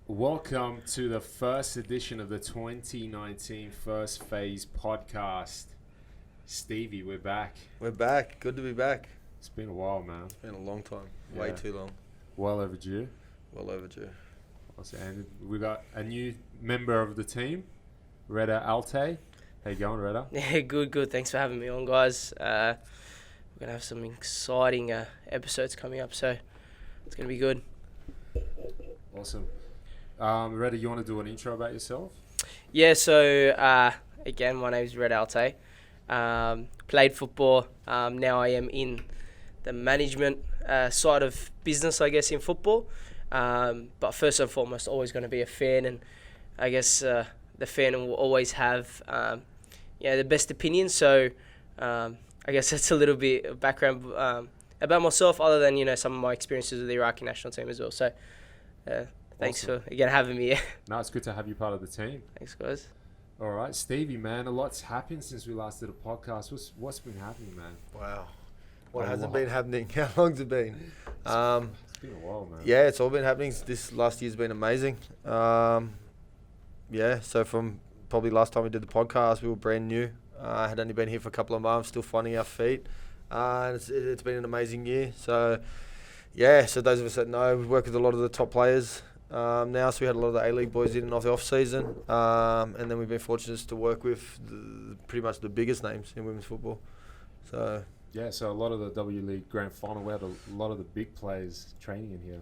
Welcome to the first edition of the 2019 First Phase podcast. Stevie, we're back. We're back. Good to be back. It's been a while, man. It's been a long time. Way Yeah. too long. Well overdue. Well overdue. And we got a new member of the team, Reda Alte. How you going, Reda? Yeah, good. Thanks for having me on, guys. We're going to have some exciting episodes coming up, so it's going to be good. Awesome. Reda, you want to do an intro about yourself? Yeah, so again, my name is Red Alte. Played football. Now I am in the management side of business, I guess, in football. But first and foremost, always going to be a fan, and I guess the fan will always have the best opinion. So I guess that's a little bit of background about myself, other than some of my experiences with the Iraqi national team as well. So thanks Awesome. for again having me. No, it's good to have you part of the team. Thanks, guys. All right, Stevie, man, a lot's happened since we last did a podcast. What's been happening, man? Wow. What A hasn't lot. been happening? How long's it been? It's been a while, man. Yeah, it's all been happening. This last year's been amazing. So from probably last time we did the podcast, we were brand new. I had only been here for a couple of months, still finding our feet. And it's been an amazing year. So those of us that know, we've worked with a lot of the top players now. So we had a lot of the A-League boys in and off the off-season. And then we've been fortunate to work with pretty much the biggest names in women's football. So So a lot of the W League Grand Final, we had a lot of the big players training in here.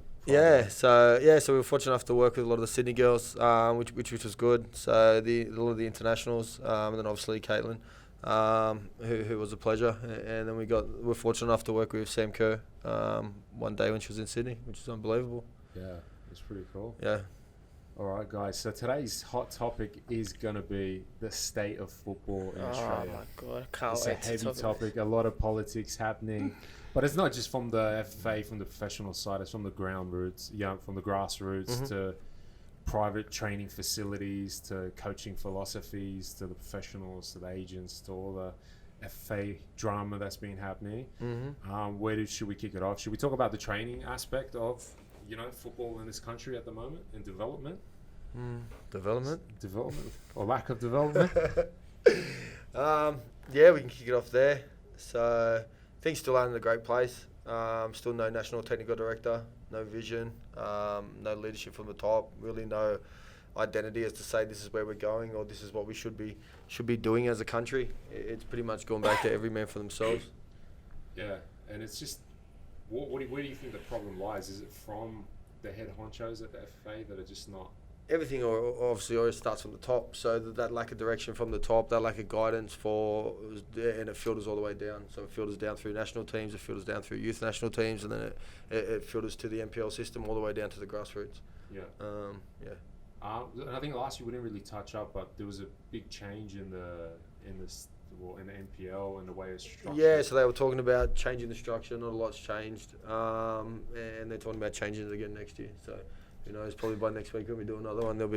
So we were fortunate enough to work with a lot of the Sydney girls, which was good. So a lot of the internationals, and then obviously Caitlin, who was a pleasure. And then we're fortunate enough to work with Sam Kerr one day when she was in Sydney, which is unbelievable. Yeah, it's pretty cool. Yeah. All right, guys. So today's hot topic is going to be the state of football in Oh Australia. my god, I can't It's a wait to heavy talk about topic, a lot of politics happening. But it's not just from the FFA, from the professional side. It's from the ground roots, from the grassroots to private training facilities, to coaching philosophies, to the professionals, to the agents, to all the FFA drama that's been happening. Should we kick it off? Should we talk about the training aspect of football in this country at the moment and development or lack of development? We can kick it off there. So things still aren't in a great place. Still no national technical director, no vision, no leadership from the top, really no identity as to say this is where we're going or this is what we should be doing as a country. It's pretty much gone back to every man for themselves. Yeah, and it's just, where do you think the problem lies? Is it from the head honchos at the FFA that are just not? Everything obviously always starts from the top. So that lack of direction from the top, that lack of guidance and it filters all the way down. So it filters down through national teams, it filters down through youth national teams, and then it filters to the NPL system all the way down to the grassroots. Yeah. Yeah. And I think last year we didn't really touch up, but there was a big change in the NPL and the way it's structured. Yeah, so they were talking about changing the structure. Not a lot's changed, and they're talking about changing it again next year. So who knows? Probably by next week when we do another one, there'll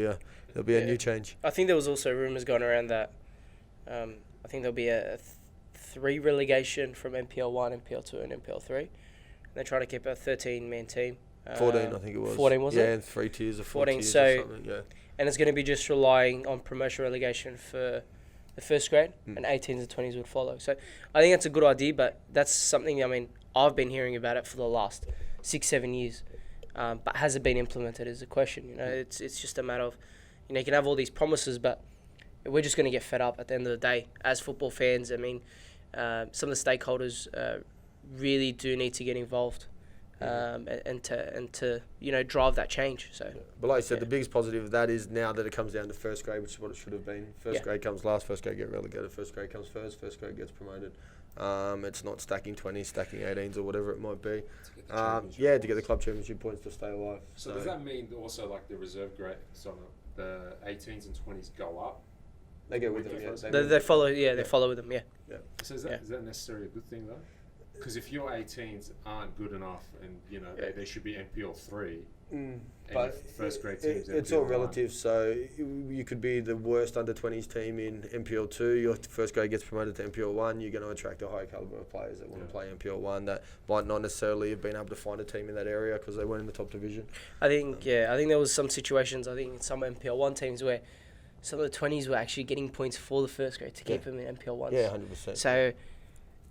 be a new change. I think there was also rumours going around that I think there'll be a 3 relegation from NPL 1, NPL 2 and NPL 3. And they're trying to keep a 13-man team. 14, I think it was. 14, was it? Yeah, and 3 tiers or 4 14, tiers so or something, yeah. And it's going to be just relying on promotion relegation for the first grade, and 18s and 20s would follow. So I think that's a good idea, but that's something, I've been hearing about it for the last 6-7 years, but has it been implemented is the question. It's just a matter of, you can have all these promises, but we're just going to get fed up at the end of the day as football fans. Some of the stakeholders really do need to get involved. And to drive that change. So, but like I said, the biggest positive of that is now that it comes down to first grade, which is what it should have been. First grade comes last, first grade get relegated, first grade comes first grade gets promoted. It's not stacking 20s, stacking 18s or whatever it might be. To get the club championship points to stay alive. So does that mean also like the reserve grade, the 18s and 20s go up? They go with them, yeah. They follow. Yeah, they follow with them. Yeah. So is that necessarily a good thing though? Because if your 18s aren't good enough and they should be NPL 3, But first grade teams. it's all relative. So you could be the worst under-20s team in NPL2. Your first grade gets promoted to NPL1. You're going to attract a high caliber of players that want to play NPL1 that might not necessarily have been able to find a team in that area because they weren't in the top division. I think there was some situations. I think in some NPL1 teams where some of the 20s were actually getting points for the first grade to keep them in NPL1. Yeah, 100%. So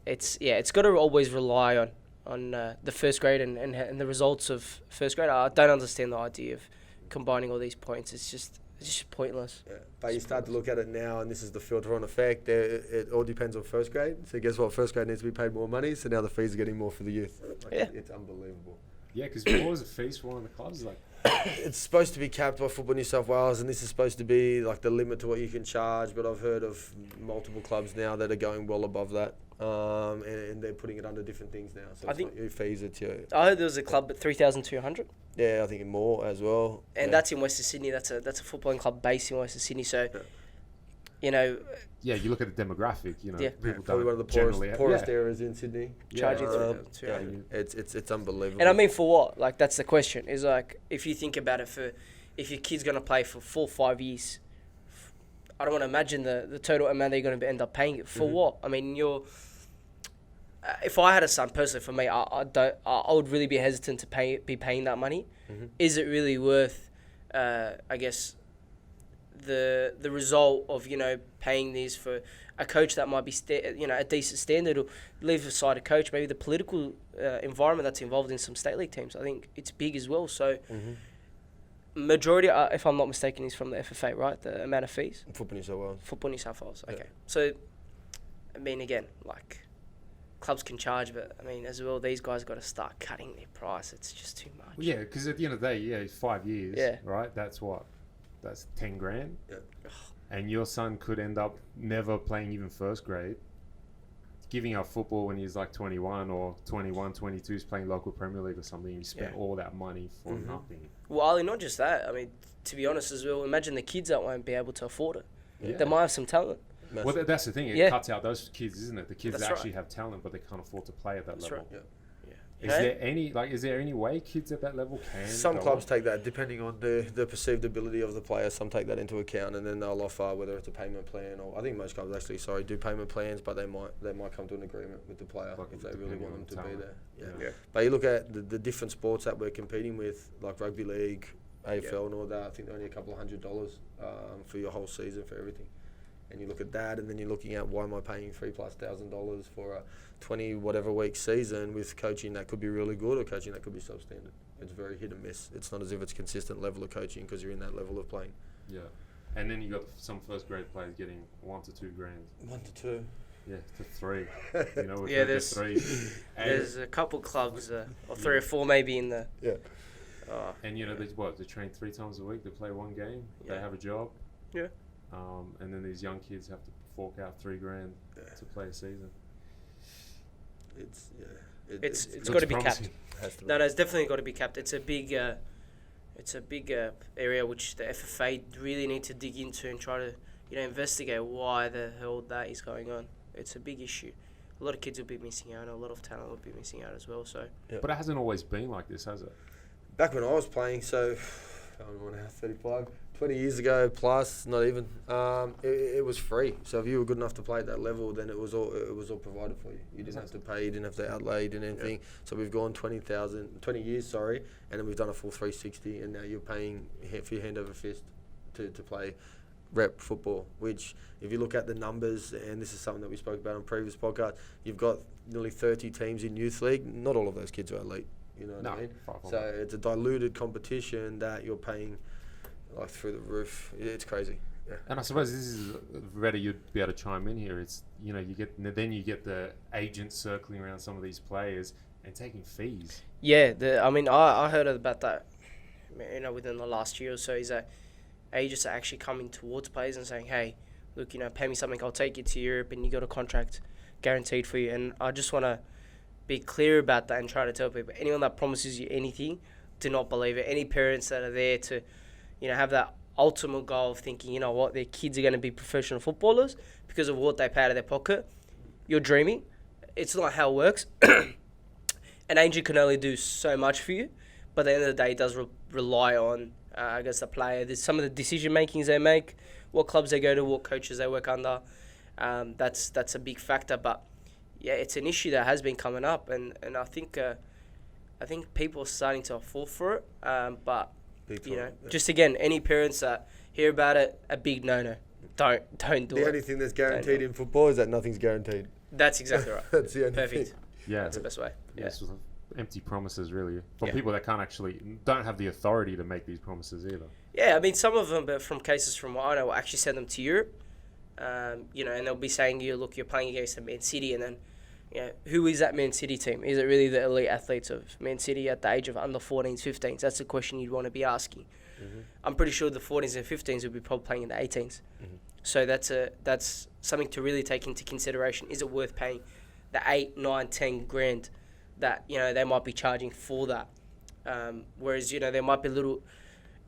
it's got to always rely on the first grade and the results of first grade. I don't understand the idea of combining all these points. It's just pointless. Yeah. But you start to look at it now, and this is the filter-on effect. It all depends on first grade. So guess what? First grade needs to be paid more money, so now the fees are getting more for the youth. It's unbelievable. Yeah, because what was the fees for one of the clubs? Like, it's supposed to be capped by Football New South Wales, and this is supposed to be like the limit to what you can charge. But I've heard of multiple clubs now that are going well above that, and they're putting it under different things now. So it's not your fees, it's your... I heard there was a club at 3,200. Yeah, I think more as well. And that's in Western Sydney. That's a footballing club based in Western Sydney. So, you know... Yeah, you look at the demographic, you know. People probably one of the poorest areas in Sydney. Charging 3,200. It's unbelievable. And I mean, for what? Like, that's the question. Is like, if you think about it, if your kid's going to play for 4 or 5 years, I don't want to imagine the total amount that you're going to end up paying it for. What? I mean, if I had a son, personally, for me, I would really be hesitant to be paying that money. Is it really worth, I guess, the result of, you know, paying these for a coach that might be a decent standard, or leave aside a coach, maybe the political environment that's involved in some state league teams. I think it's big as well. So majority, if I'm not mistaken, is from the FFA, right? The amount of fees. Football New South Wales. Football New South Wales. Okay. So, I mean, again, like, clubs can charge, but I mean, as well, these guys got to start cutting their price. It's just too much. Well, yeah, because at the end of the day, 5 years. Yeah. Right. That's what. That's 10 grand. Yeah. And your son could end up never playing even first grade, giving up football when he's like 21 or 21, 22, is playing local Premier League or something. You spent all that money for nothing. Well, Ali, not just that. I mean, to be honest as well, imagine the kids that won't be able to afford it. Yeah. They might have some talent. Well, that's the thing. It cuts out those kids, isn't it? The kids That's that actually right. have talent, but they can't afford to play at that That's level. right. Is there any way kids at that level can? Some clubs take that, depending on the perceived ability of the player. Some take that into account, and then they'll offer whether it's a payment plan or I think most clubs actually do payment plans, but they might come to an agreement with the player if they really want them to be there. Yeah. But you look at the different sports that we're competing with, like rugby league, AFL, and all that. I think they're only a couple of $100 for your whole season for everything. And you look at that, and then you're looking at why am I paying $3,000+ for a 20 whatever week season with coaching that could be really good or coaching that could be substandard. It's very hit and miss. It's not as if it's consistent level of coaching because you're in that level of playing. Yeah, and then you got some first grade players getting $1 to $2 grand. 1 to 2. Yeah, to 3. You know, there's 3. There's a couple clubs, or 3 or 4 maybe in the. Yeah. And you know, they train 3 times a week. They play 1 game. They have a job. Yeah. And then these young kids have to fork out $3 grand to play a season. It's got to be capped. No, it's definitely got to be capped. It's a big area which the FFA really need to dig into and try to investigate why the hell that is going on. It's a big issue. A lot of kids will be missing out. A lot of talent will be missing out as well. So. Yeah. But it hasn't always been like this, has it? Back when I was playing, so I'm now 35. 20 years ago plus, not even. It was free. So if you were good enough to play at that level, then it was all provided for you. You didn't have to pay. You didn't have to outlay. You didn't anything. Yeah. So we've gone 20 years, and then we've done a full 360, and now you're paying for your hand over fist to play rep football. Which, if you look at the numbers, and this is something that we spoke about on previous podcasts, you've got nearly 30 teams in youth league. Not all of those kids are elite. You know what I mean? So it's a diluted competition that you're paying. Like through the roof, it's crazy. Yeah. And I suppose this is Retta, you'd be able to chime in here. It's you get the agents circling around some of these players and taking fees. Yeah, I heard about that. Within the last year or so, is that agents are actually coming towards players and saying, "Hey, look, pay me something. I'll take you to Europe, and you got a contract guaranteed for you." And I just want to be clear about that and try to tell people: anyone that promises you anything, do not believe it. Any parents that are there to have that ultimate goal of thinking, their kids are going to be professional footballers because of what they pay out of their pocket, you're dreaming. It's not how it works. An agent can only do so much for you, but at the end of the day, it does rely on, I guess, the player. There's some of the decision makings they make, what clubs they go to, what coaches they work under. That's a big factor. But yeah, it's an issue that has been coming up, and I think people are starting to fall for it. But just again, any parents that hear about it, a big no. Don't do it. The only thing that's guaranteed in football is that nothing's guaranteed. That's exactly right. That's the only Perfect. thing. Yeah, That's the best way. Yeah. It's empty promises, really, from Yeah. people that don't have the authority to make these promises either. Yeah, I mean, some of them, but from cases from what I know, will actually send them to Europe. And they'll be saying, look, you're playing against a Man City, and then, who is that Man City team? Is it really the elite athletes of Man City at the age of under 14s, 15s? That's the question you'd want to be asking. Mm-hmm. I'm pretty sure the 14s and 15s would be probably playing in the 18s. Mm-hmm. So that's something to really take into consideration. Is it worth paying the 8, 9, 10 grand that they might be charging for that? Whereas there might be little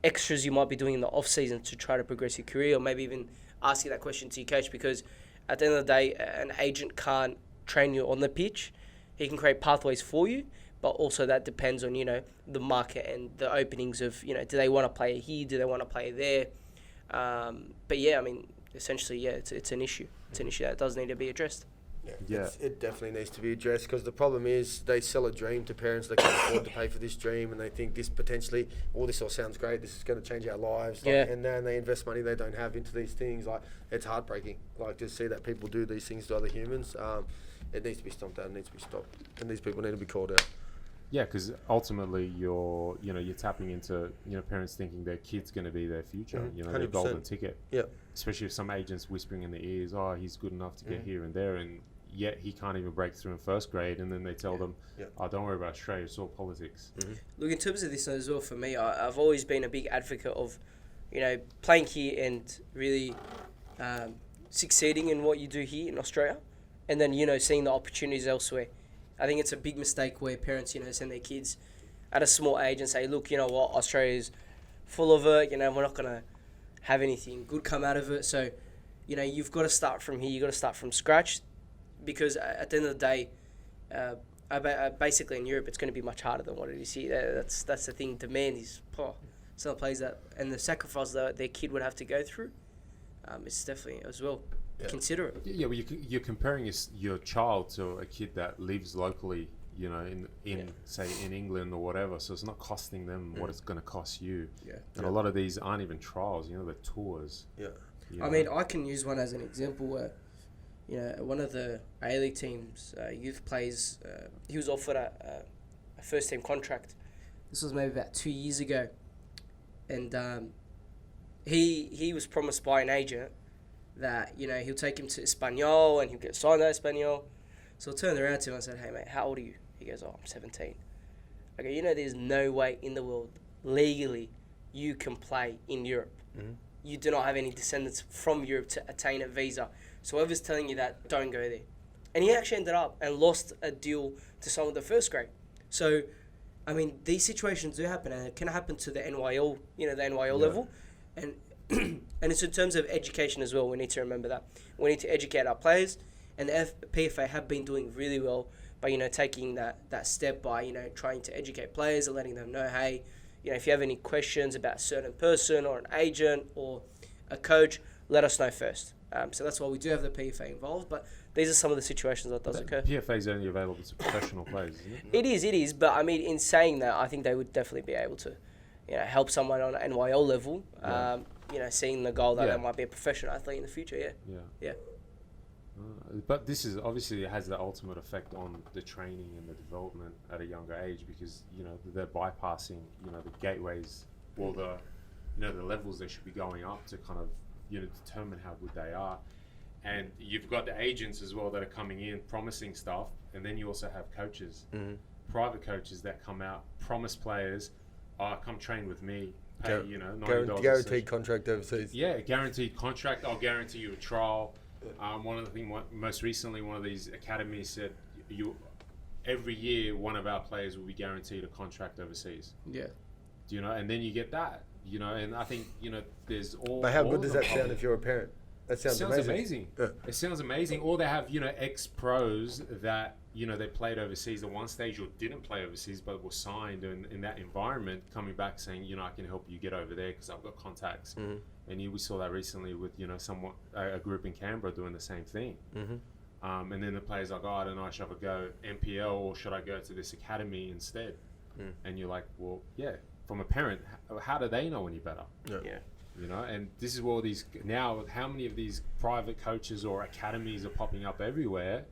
extras you might be doing in the off season to try to progress your career, or maybe even asking that question to your coach, because at the end of the day, an agent can't train you on the pitch. He can create pathways for you, but also that depends on the market and the openings of do they want to play here, do they want to play there. But yeah, I mean, essentially, yeah, it's an issue. It's an issue that does need to be addressed. Yeah. It definitely needs to be addressed, because the problem is they sell a dream to parents. They can't afford to pay for this dream, and they think this potentially, this all sounds great, this is going to change our lives. And then they invest money they don't have into these things. It's heartbreaking. To see that people do these things to other humans. It needs to be stomped out. It needs to be stopped, and these people need to be called out. Yeah, because ultimately you're tapping into parents thinking their kid's going to be their future, their golden ticket. Yeah. Especially if some agents whispering in the ears, oh, he's good enough to get here and there, and yet he can't even break through in first grade, and then they tell them, oh, don't worry about Australia, it's all politics. Mm-hmm. Look, in terms of this as well, for me, I've always been a big advocate of, playing here and really succeeding in what you do here in Australia, and then, seeing the opportunities elsewhere. I think it's a big mistake where parents, send their kids at a small age and say, look, you know what, Australia's full of it, we're not going to have anything good come out of it. So, you've got to start from here, you've got to start from scratch, because at the end of the day, basically in Europe, it's going to be much harder than what it is here. That's the thing. Demand is some plays that, and the sacrifice that their kid would have to go through. It's definitely as well. Yeah. Consider it. Yeah, well, you're comparing your child to a kid that lives locally, in say in England or whatever. So it's not costing them what it's going to cost you. Yeah. And a lot of these aren't even trials. They're tours. Yeah. I mean, I can use one as an example where, one of the A-League teams, youth players, he was offered a first-team contract. This was maybe about 2 years ago. And he was promised by an agent that, he'll take him to Espanyol and he'll get signed at Espanyol. So I turned around to him and said, hey, mate, how old are you? He goes, I'm 17. I go, there's no way in the world legally you can play in Europe. Mm-hmm. You do not have any descendants from Europe to attain a visa. So whoever's telling you that, don't go there. And he actually ended up and lost a deal to someone with the first grade. So, I mean, these situations do happen, and it can happen to the NYL, the NYL level. And and it's in terms of education as well. We need to remember that. We need to educate our players, and the PFA have been doing really well by, taking that step by, trying to educate players and letting them know, hey, if you have any questions about a certain person or an agent or a coach, let us know first. So that's why we do have the PFA involved, but these are some of the situations that does occur. PFA is only available to professional players, isn't it? It is, but I mean, in saying that, I think they would definitely be able to, help someone on an NYL level, seeing the goal that they might be a professional athlete in the future, Yeah. But this is obviously, it has the ultimate effect on the training and the development at a younger age, because they're bypassing the gateways or the levels they should be going up to kind of determine how good they are. And you've got the agents as well that are coming in promising stuff, and then you also have coaches, private coaches that come out, promise players, come train with me, pay $90 guaranteed contract overseas. Yeah, guaranteed contract. I'll guarantee you a trial. One of the things, most recently, one of these academies said, every year one of our players will be guaranteed a contract overseas. Yeah. And then you get that, and I think there's all. But how good does that sound if you're a parent? That sounds amazing. Yeah. It sounds amazing. Or they have, ex-pros that, they played overseas at one stage or didn't play overseas but were signed in that environment, coming back saying, I can help you get over there because I've got contacts. Mm-hmm. And we saw that recently with, a group in Canberra doing the same thing. Mm-hmm. And then the player's like, I don't know, should I go NPL or should I go to this academy instead? Mm. And you're like, well, yeah, from a parent, how do they know any better? Yeah. And this is where now, how many of these private coaches or academies are popping up everywhere?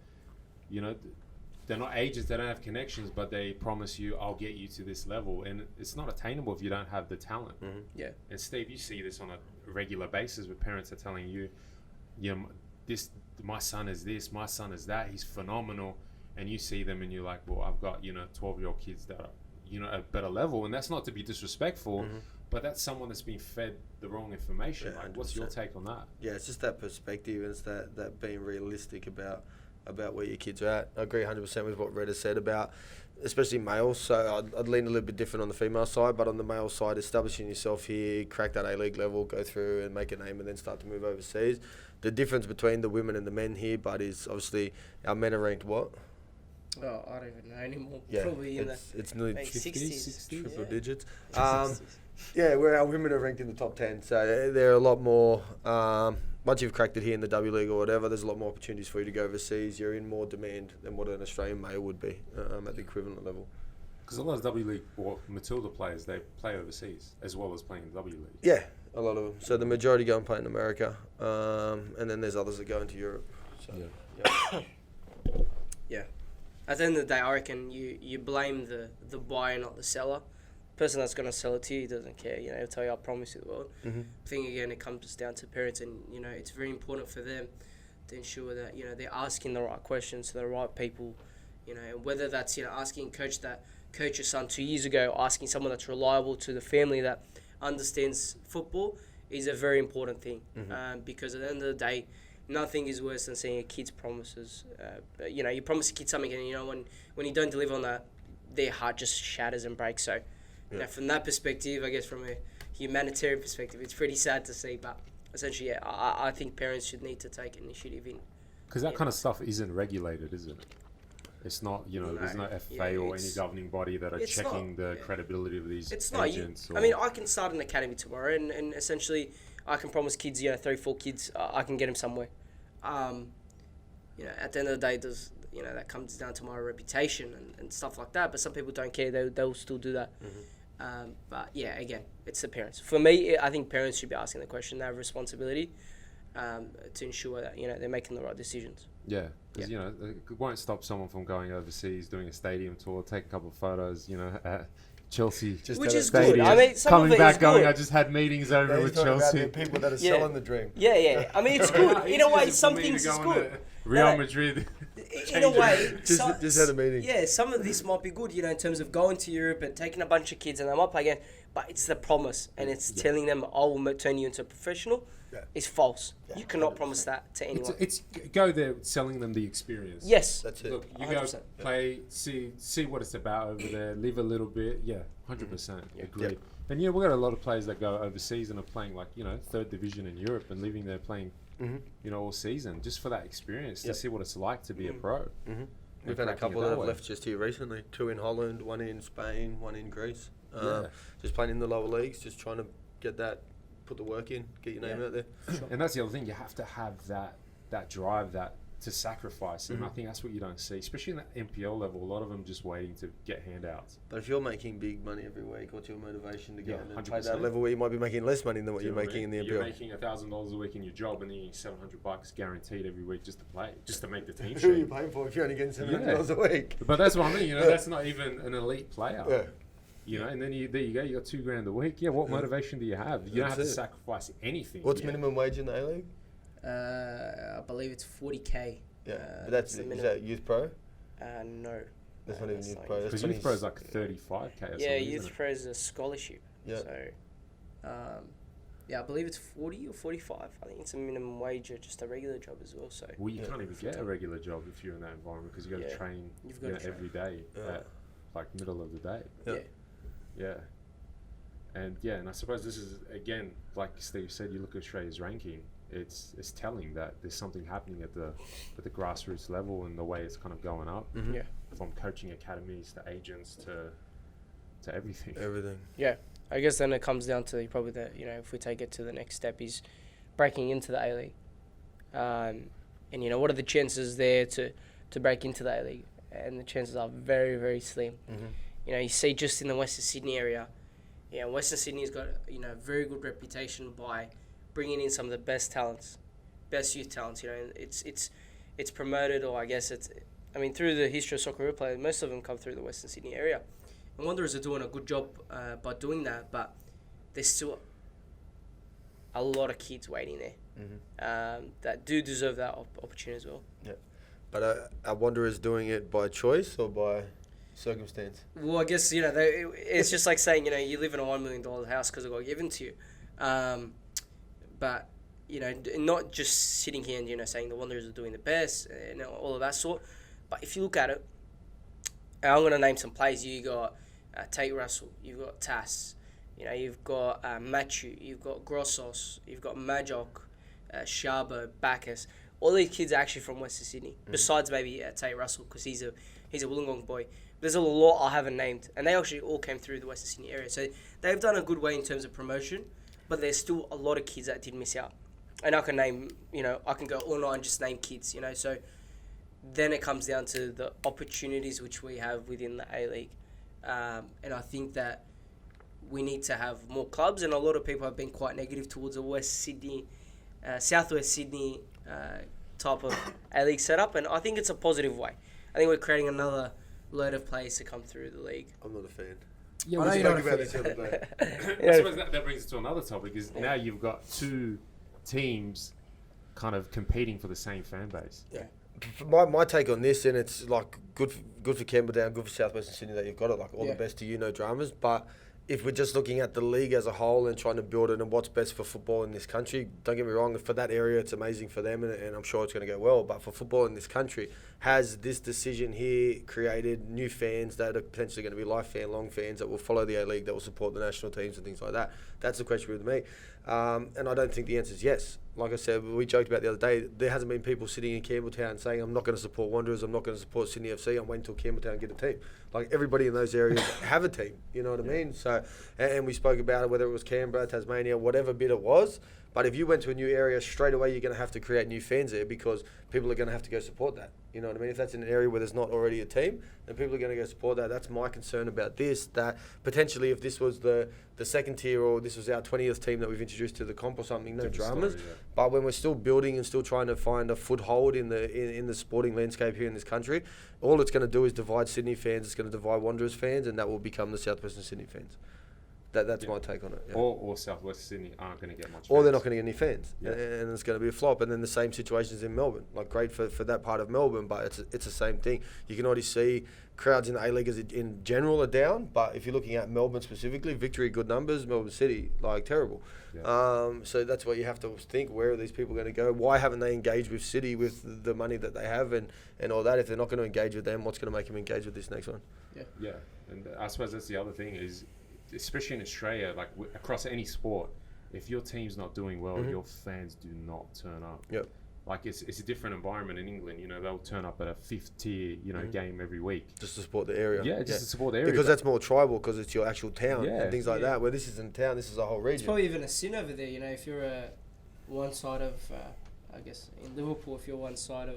They're not agents, they don't have connections, but they promise you, I'll get you to this level. And it's not attainable if you don't have the talent. Mm-hmm. Yeah. And Steve, you see this on a regular basis where parents are telling you, my son is this, my son is that, he's phenomenal. And you see them and you're like, well, I've got, 12-year-old kids that are, at a better level. And that's not to be disrespectful, Mm-hmm. but that's someone that's been fed the wrong information. Yeah, like, what's your take on that? Yeah, it's just that perspective, and it's that being realistic about where your kids are at. I agree 100% with what Red has said about, especially males. So I'd lean a little bit different on the female side, but on the male side, establishing yourself here, crack that A-League level, go through and make a name, and then start to move overseas. The difference between the women and the men here, but is obviously our men are ranked what? Oh, I don't even know anymore. Yeah, Probably in it's nearly like 60s. triple Yeah. digits. 60s. Yeah, where our women are ranked in the top 10, so they're a lot more. Once you've cracked it here in the W League or whatever, there's a lot more opportunities for you to go overseas. You're in more demand than what an Australian male would be at the equivalent level. Because a lot of W League or Matilda players, they play overseas as well as playing in the W League. Yeah, a lot of them. So the majority go and play in America, and then there's others that go into Europe. So, yeah. Yeah. At the end of the day, I reckon you blame the buyer, not the seller. The person that's going to sell it to you, he doesn't care. He'll tell you, I promise you the world. Mm-hmm. I think, again, it comes down to parents, and, it's very important for them to ensure that, they're asking the right questions to the right people, and whether that's, asking coach that coached your son 2 years ago, asking someone that's reliable to the family that understands football is a very important thing. Mm-hmm. Because at the end of the day, nothing is worse than seeing a kid's promises. You promise a kid something, and when you don't deliver on that, their heart just shatters and breaks. So, from that perspective, I guess from a humanitarian perspective, it's pretty sad to see. But essentially, yeah, I think parents should need to take initiative in. Because that kind of stuff isn't regulated, is it? It's not, there's no FA or any governing body that are checking the credibility of these agents. I mean, I can start an academy tomorrow, and essentially, I can promise kids, 3, 4 kids, I can get them somewhere. At the end of the day, that comes down to my reputation and stuff like that. But some people don't care; they'll still do that. Mm-hmm. But yeah, again, it's the parents. For me, I think parents should be asking the question. They have responsibility to ensure that they're making the right decisions. Yeah, because it won't stop someone from going overseas, doing a stadium tour, take a couple of photos, at Chelsea, Which is stadium, good. I mean, some coming of it back, is going, good. I just had meetings over with Chelsea. About the people that are selling the dream. Yeah. I mean, it's good. In a way, some things is good. Real Madrid. In a way, just had a meeting. Yeah, some of this might be good, in terms of going to Europe and taking a bunch of kids and they might play again. But it's the promise, and it's telling them, I will turn you into a professional. Yeah. It's false. Yeah, you cannot 100%. Promise that to anyone. It's go there selling them the experience. Yes. That's it. Look, you 100%. go play, see what it's about over there, live a little bit. Yeah, 100%. Agreed. Yep. And we've got a lot of players that go overseas and are playing third division in Europe and living there playing, all season just for that experience to see what it's like to be a pro. Mm-hmm. We've had a couple that have left just here recently. 2 in Holland, 1 in Spain, 1 in Greece. Just playing in the lower leagues, just trying to get that, put the work in, get your name out there. Sure. And that's the other thing, you have to have that drive, that to sacrifice, and I think that's what you don't see, especially in the NPL level. A lot of them just waiting to get handouts. But if you're making big money every week, what's your motivation to go and 100%. play that level where you might be making less money than what you're making in the NPL? You're making $1,000 a week in your job, and then you're $700 guaranteed every week just to play, just to make the team. Who are you paying for if you're only getting $700 a week? But that's what I mean. That's not even an elite player. Yeah. And then there you go. You got $2,000 a week. Yeah. What motivation do you have? You don't have to sacrifice anything. What's minimum wage in the A-League? I believe it's 40K. Yeah, but is that youth pro? No. That's not even youth pro. Because youth pro is like 35K or something. Yeah, youth pro is a scholarship. Yeah. So, I believe it's 40 or 45. I think it's a minimum wage or just a regular job as well. So. Well, you can't even get a regular job if you're in that environment because you got to train. You've got to train every day at middle of the day. Yeah. And I suppose this is, again, like Steve said, you look at Australia's ranking, it's telling that there's something happening at the grassroots level and the way it's kind of going up. Yeah. From coaching academies to agents to everything. Everything. Yeah, I guess then it comes down to probably if we take it to the next step is breaking into the A-League. And, what are the chances there to break into the A-League? And the chances are very, very slim. You see just in the Western Sydney area, Western Sydney's got, a very good reputation by bringing in some of the best talents, best youth talents. It's promoted, or I guess through the history of soccer replay, most of them come through the Western Sydney area. And Wanderers are doing a good job by doing that, but there's still a lot of kids waiting there that do deserve that opportunity as well. Yeah, but are Wanderers doing it by choice or by circumstance? Well, I guess it's just like saying you live in a $1 million house because it got given to you, but not just sitting here and saying the Wanderers are doing the best and all of that sort. But if you look at it, I'm going to name some players. You got Tate Russell, you've got Tass, you've got Machu, you've got Grossos, you've got Majok, Shabo, Bacchus. All these kids are actually from Western Sydney. Besides maybe Tate Russell, because he's a Wollongong boy. There's a lot I haven't named, and they actually all came through the Western Sydney area. So they've done a good way in terms of promotion, but there's still a lot of kids that did miss out. And I can name, I can go all night and just name kids, So then it comes down to the opportunities which we have within the A-League. And I think that we need to have more clubs, and a lot of people have been quite negative towards a West Sydney, Southwest Sydney type of A-League setup, and I think it's a positive way. I think we're creating another load of players to come through the league. I'm not a fan. Yeah, I know we you're spoke not about this the other day. I suppose that brings us to another topic, is now you've got two teams kind of competing for the same fan base. Yeah. My take on this, and it's like good for Campbelltown, good for Southwestern Sydney that you've got it, like all the best to no dramas. But if we're just looking at the league as a whole and trying to build it and what's best for football in this country, don't get me wrong, for that area it's amazing for them and I'm sure it's going to go well. But for football in this country, has this decision here created new fans that are potentially going to be long fans that will follow the A-League, that will support the national teams and things like that? That's the question with me. And I don't think the answer is yes. Like I said, we joked about the other day, there hasn't been people sitting in Campbelltown saying, I'm not going to support Wanderers, I'm not going to support Sydney FC, I'm waiting until Campbelltown get a team. Like, everybody in those areas have a team, you know what I mean? So, and we spoke about it, whether it was Canberra, Tasmania, whatever bit it was. But if you went to a new area, straight away you're going to have to create new fans there because people are going to have to go support that. You know what I mean? If that's in an area where there's not already a team, then people are going to go support that. That's my concern about this, that potentially if this was the second tier or this was our 20th team that we've introduced to the comp or something, no dramas. Story, yeah. But when we're still building and still trying to find a foothold in the sporting landscape here in this country, all it's going to do is divide Sydney fans, it's going to divide Wanderers fans, and that will become the Southwestern Sydney fans. That's my take on it. Yeah. Or Southwest Sydney aren't going to get much fans. Or they're not going to get any fans. Yeah. And it's going to be a flop. And then the same situations in Melbourne. Like, great for that part of Melbourne, but it's the same thing. You can already see crowds in the A-League in general are down, but if you're looking at Melbourne specifically, Victory, good numbers, Melbourne City, like, terrible. Yeah. So that's what you have to think. Where are these people going to go? Why haven't they engaged with City with the money that they have and all that? If they're not going to engage with them, what's going to make them engage with this next one? Yeah. And I suppose that's the other thing is, especially in Australia, like across any sport, if your team's not doing well, your fans do not turn up. Yep. Like it's a different environment in England. They'll turn up at a 5th tier, game every week. Just to support the area. Yeah, just to support the area. Because that's more tribal, because it's your actual town and things like that. Where this isn't town, this is a whole region. It's probably even a sin over there. If you're one side of, I guess in Liverpool, if you're one side of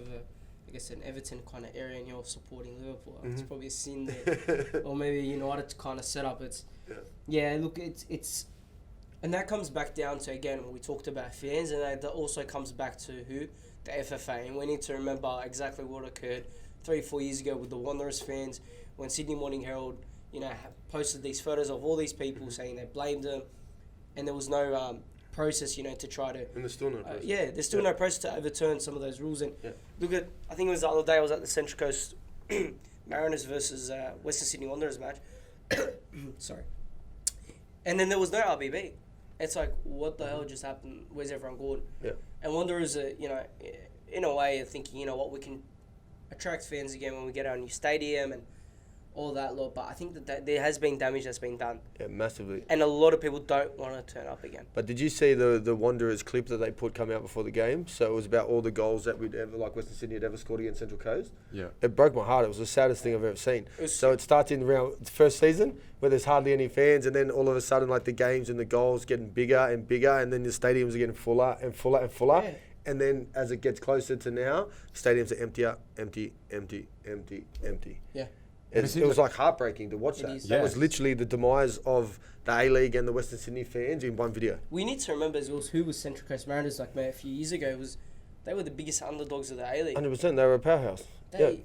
an Everton kind of area and you're supporting Liverpool, it's probably a sin there. Or maybe United kind of setup. Look, it's and that comes back down to, again, we talked about fans, and that also comes back to the FFA, and we need to remember exactly what occurred 3-4 years ago with the Wanderers fans when Sydney Morning Herald posted these photos of all these people saying they blamed them, and there was no process to try to, and there's still no process. There's still no process to overturn some of those rules. And look at, I think it was the other day, I was at the Central Coast Mariners versus Western Sydney Wanderers match. Sorry. And then there was no RBB. It's like, what the hell just happened? Where's everyone gone? Yeah. And Wanderers are, in a way, are thinking, we can attract fans again when we get our new stadium and all that lot. But I think that there has been damage that's been done, Yeah, massively. and a lot of people don't want to turn up again. But did you see the Wanderers clip that they put come out before the game? So it was about all the goals that Western Sydney had ever scored against Central Coast. Yeah. It broke my heart. It was the saddest thing I've ever seen. was- So it starts in the first season where there's hardly any fans, and then all of a sudden, like, the games and the goals getting bigger and bigger, and then the stadiums are getting fuller and fuller and fuller. Yeah. And then as it gets closer to now, stadiums are empty. Yeah. It was like heartbreaking to watch It that. is. That was Yes. literally the demise of the A-League and the Western Sydney fans in one video. We need to remember as well who was Central Coast Mariners like, mate, a few years ago. They were the biggest underdogs of the A-League. 100%, they were a powerhouse. They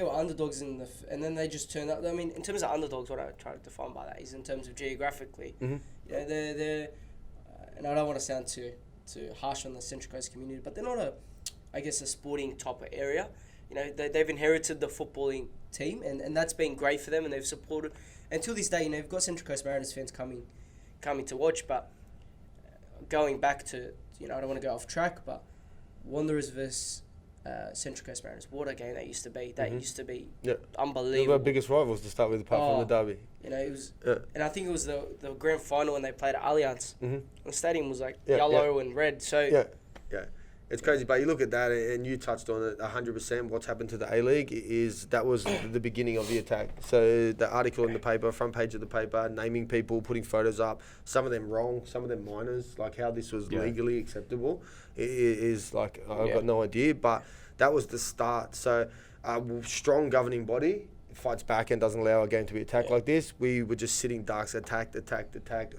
were underdogs and then they just turned up. I mean, in terms of underdogs, what I try to define by that is in terms of geographically. Mhm. Yeah, they're and I don't want to sound too harsh on the Central Coast community, but they're not a sporting type of area. You know, they've inherited the footballing team, and that's been great for them, and they've supported. Until this day, you know, you've got Central Coast Mariners fans coming to watch, but going back to, you know, I don't want to go off track, but Wanderers versus Central Coast Mariners, what a game that used to be. That used to be Yeah. They were unbelievable. our biggest rivals to start with, apart from the derby. You know, it was, Yeah. and I think it was the grand final when they played at Allianz. Mhm. The stadium was like Yeah, yellow and red. So Yeah. It's crazy, but you look at that, and you touched on it 100%. What's happened to the A-League is that was the beginning of the attack. So the article in the paper, front page of the paper, naming people, putting photos up, some of them wrong, some of them minors, like how this was legally acceptable, is like, I've got no idea, but that was the start. So a strong governing body fights back and doesn't allow a game to be attacked like this. We were just sitting ducks, attacked,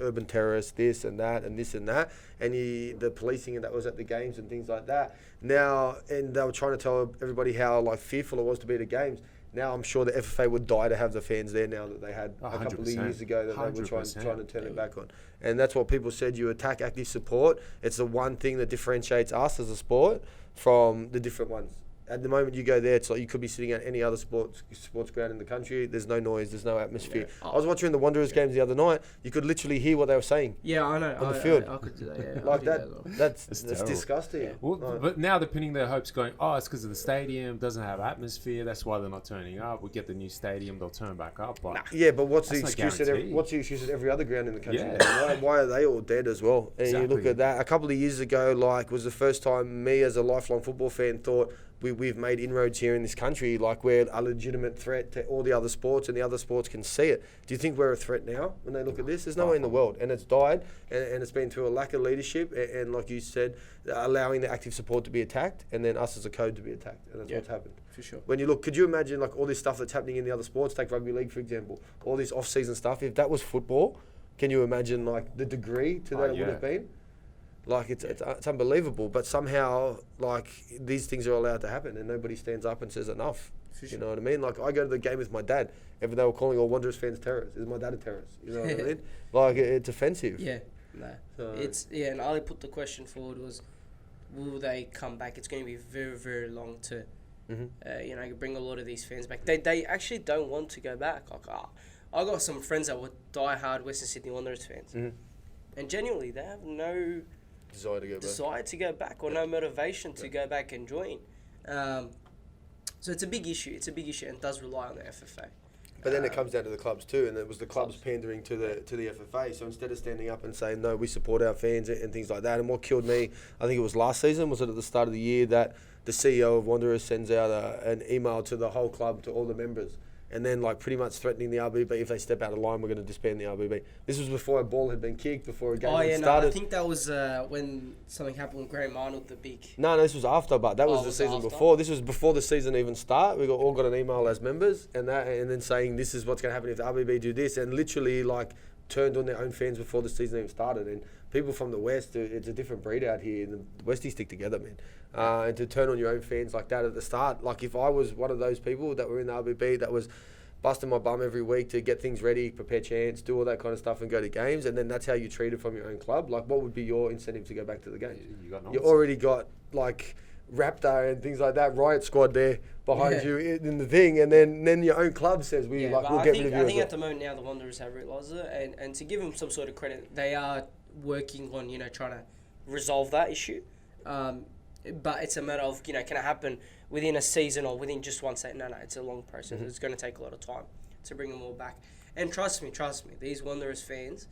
urban terrorists, this and that and this and that, and the policing that was at the games and things like that. Now, and they were trying to tell everybody how like fearful it was to be at the games. Now I'm sure the FFA would die to have the fans there now that they had a couple of years ago that they were trying to turn it back on. And that's what people said, you attack active support. It's the one thing that differentiates us as a sport from the different ones. At the moment you go there, it's like you could be sitting at any other sports ground in the country. There's no noise, there's no atmosphere. Yeah. I was watching the Wanderers games the other night. You could literally hear what they were saying. yeah, I know. On the field. I could do that. Yeah, Like that, as well. that's terrible. disgusting. Yeah. Well, Like, but now they're pinning their hopes, going, oh, it's because of the stadium doesn't have atmosphere. That's why they're not turning up. We get the new stadium, they'll turn back up. Like, yeah, but what's the That's no excuse guarantee. what's the excuse at every other ground in the country? Yeah. Why are they all dead as well? And you look Exactly. at that. A couple of years ago, like, was the first time me as a lifelong football fan thought we've made inroads here in this country, like we're a legitimate threat to all the other sports and the other sports can see it. Do you think we're a threat now when they look at this? There's no way in the world. And it's died and it's been through a lack of leadership and like you said, allowing the active support to be attacked and then us as a code to be attacked. And that's what's happened. For sure. When you look, could you imagine like all this stuff that's happening in the other sports, take rugby league for example, all this off-season stuff, if that was football, can you imagine like the degree to that it would have been? Like it's unbelievable, but somehow like these things are allowed to happen and nobody stands up and says enough. For You sure. know what I mean? Like I go to the game with my dad, and they were calling all Wanderers fans terrorists. Is my dad a terrorist? You know what I mean? Like it's offensive. Yeah, no. So- And Ali put the question forward was, will they come back? It's going to be very, very long to, bring a lot of these fans back. They actually don't want to go back. Like, I got some friends that were die-hard Western Sydney Wanderers fans, and genuinely they have no Desire to go back. desire to go back or no motivation to go back and join. So it's a big issue. It's a big issue and does rely on the FFA. But then it comes down to the clubs too, and it was the clubs pandering to the FFA. So instead of standing up and saying no, we support our fans and things like that. And what killed me, I think it was last season, was it at the start of the year that the CEO of Wanderers sends out an email to the whole club, to all the members, and then like pretty much threatening the RBB, if they step out of line, we're going to disband the RBB. This was before a ball had been kicked, before a game had started. I think that was when something happened with Graham Arnold, the big. No, this was after, but that was the was season after? before. This was before the season even start. We all got an email as members, and then saying this is what's going to happen if the RBB do this, and literally like turned on their own fans before the season even started. And people from the West, it's a different breed out here. The Westies stick together, man. And to turn on your own fans like that at the start, like if I was one of those people that were in the RBB that was busting my bum every week to get things ready, prepare chants, do all that kind of stuff and go to games, and then that's how you treat it from your own club, like what would be your incentive to go back to the games? You already got like Raptor and things like that, Riot Squad there behind you in the thing, and then your own club says we'll But get rid of you. I think at the moment now the Wanderers have realised it, and to give them some sort of credit, they are working on trying to resolve that issue. But it's a matter of can it happen within a season or within just one season? No, it's a long process. It's going to take a lot of time to bring them all back. And trust me, these Wanderers fans,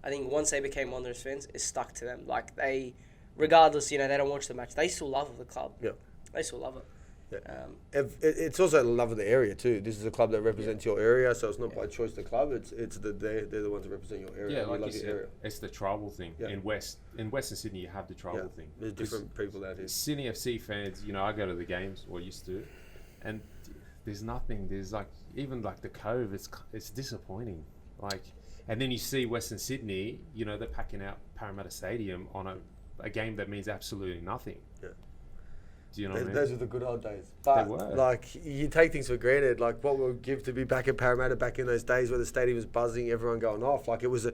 I think once they became Wanderers fans, it's stuck to them. Like they, regardless, they don't watch the match. They still love the club. Yeah. They still love it. Yeah. It's also the love of the area too. This is a club that represents your area, so it's not by choice the club. They're the ones that represent your area. Yeah, like you love said, area. it's the tribal thing. Yeah. In Western Sydney, you have the tribal thing. There's different people out here. Sydney FC fans, I go to the games, or used to, and there's nothing. There's even the Cove. It's disappointing. And then you see Western Sydney. They're packing out Parramatta Stadium on a game that means absolutely nothing. Yeah. Do you know what I mean? Those were the good old days. But, they were. You take things for granted. What we would give to be back in Parramatta back in those days where the stadium was buzzing, everyone going off. It was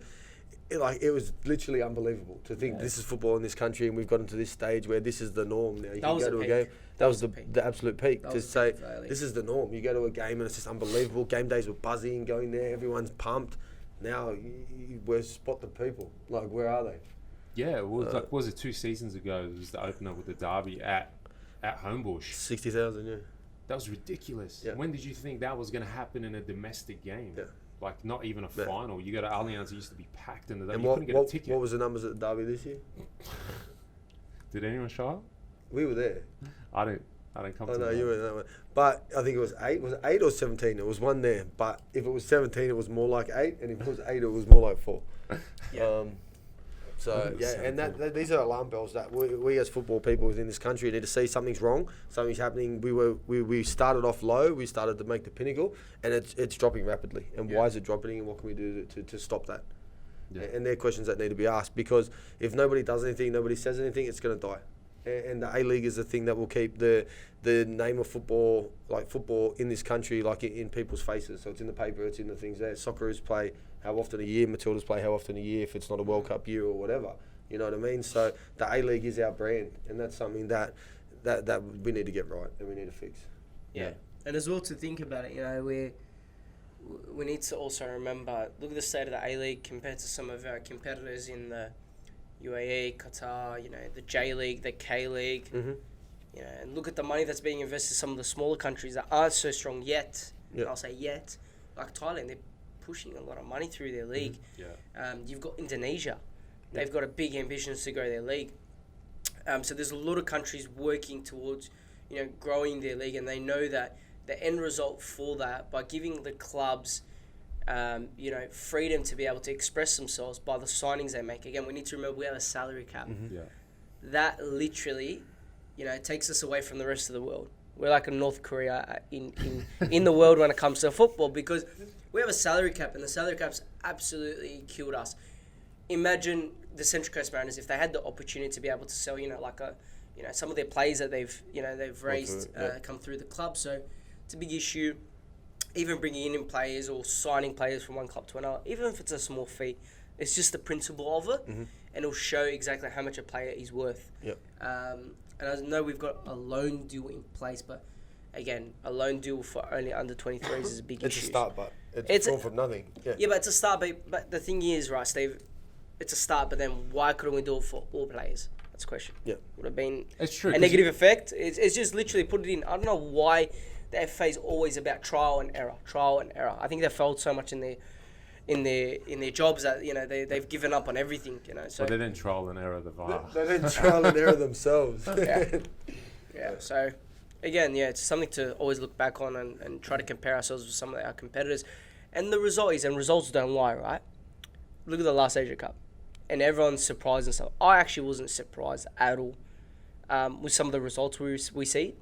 literally unbelievable to think this is football in this country and we've gotten to this stage where this is the norm now. You can go to a game. That was the absolute peak. To say, this is the norm. You go to a game and it's just unbelievable. Game days were buzzing, going there, everyone's pumped. Now, where's spot the people? Where are they? Yeah, it was was it 2 seasons ago? It was the opener with the derby at Homebush. 60,000, yeah. That was ridiculous. Yeah. When did you think that was going to happen in a domestic game? Yeah. Not even a final. You go to Allianz, it used to be packed in the And you couldn't get a ticket. what was the numbers at the derby this year? Did anyone show up? We were there. I didn't come to no, that. you were that one. But I think it was 8. Was it 8 or 17? It was one there. But if it was 17, it was more like 8. And if it was 8, it was more like 4. Yeah. And these are alarm bells that we as football people within this country need to see something's wrong, something's happening. We started off low, we started to make the pinnacle, and it's dropping rapidly. And why is it dropping, and what can we do to stop that? Yeah. And they're questions that need to be asked, because if nobody does anything, nobody says anything, it's going to die. And the A-League is the thing that will keep the name of football, football in this country, in people's faces. So it's in the paper, it's in the things there. Socceroos play how often a year, Matildas play how often a year if it's not a World Cup year or whatever. You know what I mean? So the A-League is our brand, and that's something that we need to get right and we need to fix. Yeah. And as well to think about it, we need to also remember, look at the state of the A-League compared to some of our competitors in the UAE, Qatar, the J-League, the K-League, and look at the money that's being invested in some of the smaller countries that aren't so strong yet. Yep. I'll say yet, like Thailand, they're pushing a lot of money through their league. You've got Indonesia. They've got a big ambitions to grow their league. So there's a lot of countries working towards, growing their league, and they know that the end result for that, by giving the clubs freedom to be able to express themselves by the signings they make. Again, we need to remember we have a salary cap. That literally, takes us away from the rest of the world. We're like a North Korea in the world when it comes to football, because we have a salary cap, and the salary cap's absolutely killed us. Imagine the Central Coast Mariners, if they had the opportunity to be able to sell, some of their players that they've raised come through the club. So it's a big issue. Even bringing in players or signing players from one club to another, even if it's a small fee, it's just the principle of it, and it'll show exactly how much a player is worth. And I know we've got a loan deal in place, but again, a loan deal for only under 23s is a big issue. It's a start, but it's drawn from nothing. Yeah, but it's a start. But the thing is, right, Steve, it's a start, but then why couldn't we do it for all players? That's the question. Yeah. Would have been it's true, a negative effect. It's just literally put it in. I don't know why the FA is always about trial and error. I think they've failed so much in their jobs that they've given up on everything. So they didn't trial and error the VAR. They didn't trial and error themselves. Yeah. So again, it's something to always look back on and try to compare ourselves with some of our competitors. And the result is, and results don't lie, right? Look at the last Asia Cup, and everyone's surprised and stuff. I actually wasn't surprised at all with some of the results we see.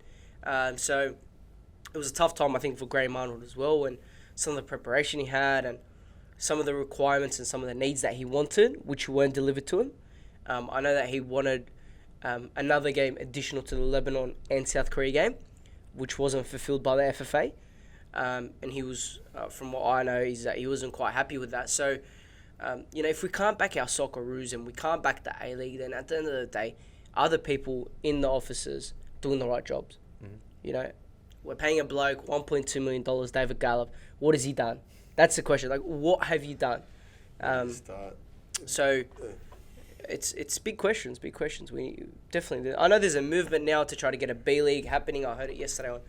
So it was a tough time, I think, for Graham Arnold as well, and some of the preparation he had, and some of the requirements and some of the needs that he wanted, which weren't delivered to him. I know that he wanted another game additional to the Lebanon and South Korea game, which wasn't fulfilled by the FFA. And he was, from what I know, is that he wasn't quite happy with that. So, if we can't back our Socceroos and we can't back the A-League, then at the end of the day, are the people in the offices doing the right jobs? We're paying a bloke $1.2 million, David Gallup. What has he done? That's the question. What have you done? So it's big questions. We definitely do. I know there's a movement now to try to get a B League happening. I heard it yesterday on.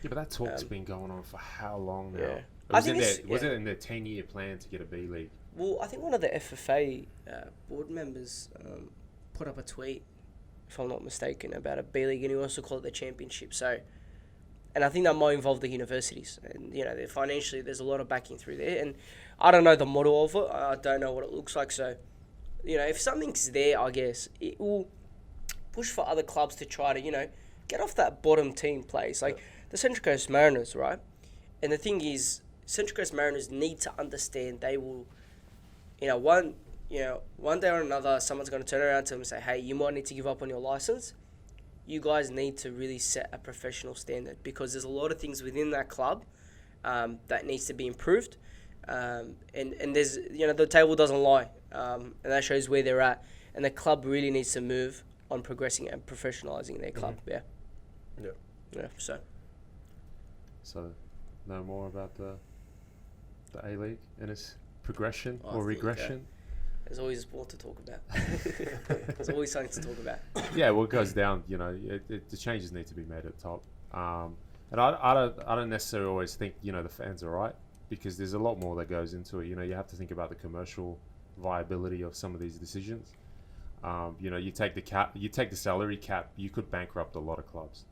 Yeah, but that talk's been going on for how long now? I think Was it in their 10-year plan to get a B League? Well, I think one of the FFA board members put up a tweet, if I'm not mistaken, about a B League, and he also called it the Championship. So, and I think that might involve the universities, and financially, there's a lot of backing through there. And I don't know the model of it. I don't know what it looks like. So, if something's there, I guess it will push for other clubs to try to get off that bottom team place, like the Central Coast Mariners, right? And the thing is, Central Coast Mariners need to understand they will, one day or another, someone's going to turn around to them and say, hey, you might need to give up on your license. You guys need to really set a professional standard, because there's a lot of things within that club that needs to be improved. And there's, the table doesn't lie. And that shows where they're at. And the club really needs to move on progressing and professionalising their club. Mm-hmm. Yeah. So, no more about the A-League and its progression or regression? There's always more to talk about. There's always something to talk about. Yeah, well, it goes down. The changes need to be made at the top. And I don't necessarily always think the fans are right, because there's a lot more that goes into it. You have to think about the commercial viability of some of these decisions. You take the cap, you take the salary cap, you could bankrupt a lot of clubs.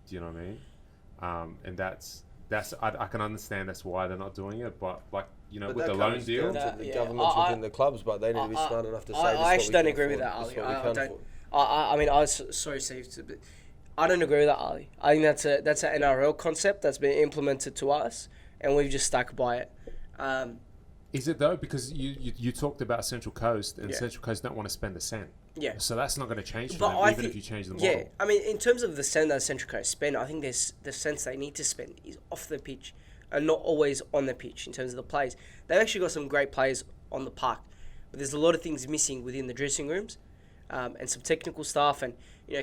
Do you know what I mean? And that's I can understand that's why they're not doing it, but with the loan deal, the governments within the clubs, but they need to be smart enough to say. I actually don't agree with that, Ali. I was sorry, Steve, but I don't agree with that, Ali. I think that's an NRL concept that's been implemented to us, and we've just stuck by it. Is it though? Because you talked about Central Coast, and Central Coast don't want to spend a cent. Yeah. So that's not going to change for them, even if you change the model. Yeah, I mean, in terms of the cent that Central Coast spend, I think there's the sense they need to spend is off the pitch and not always on the pitch in terms of the players. They've actually got some great players on the park, but there's a lot of things missing within the dressing rooms, and some technical staff, and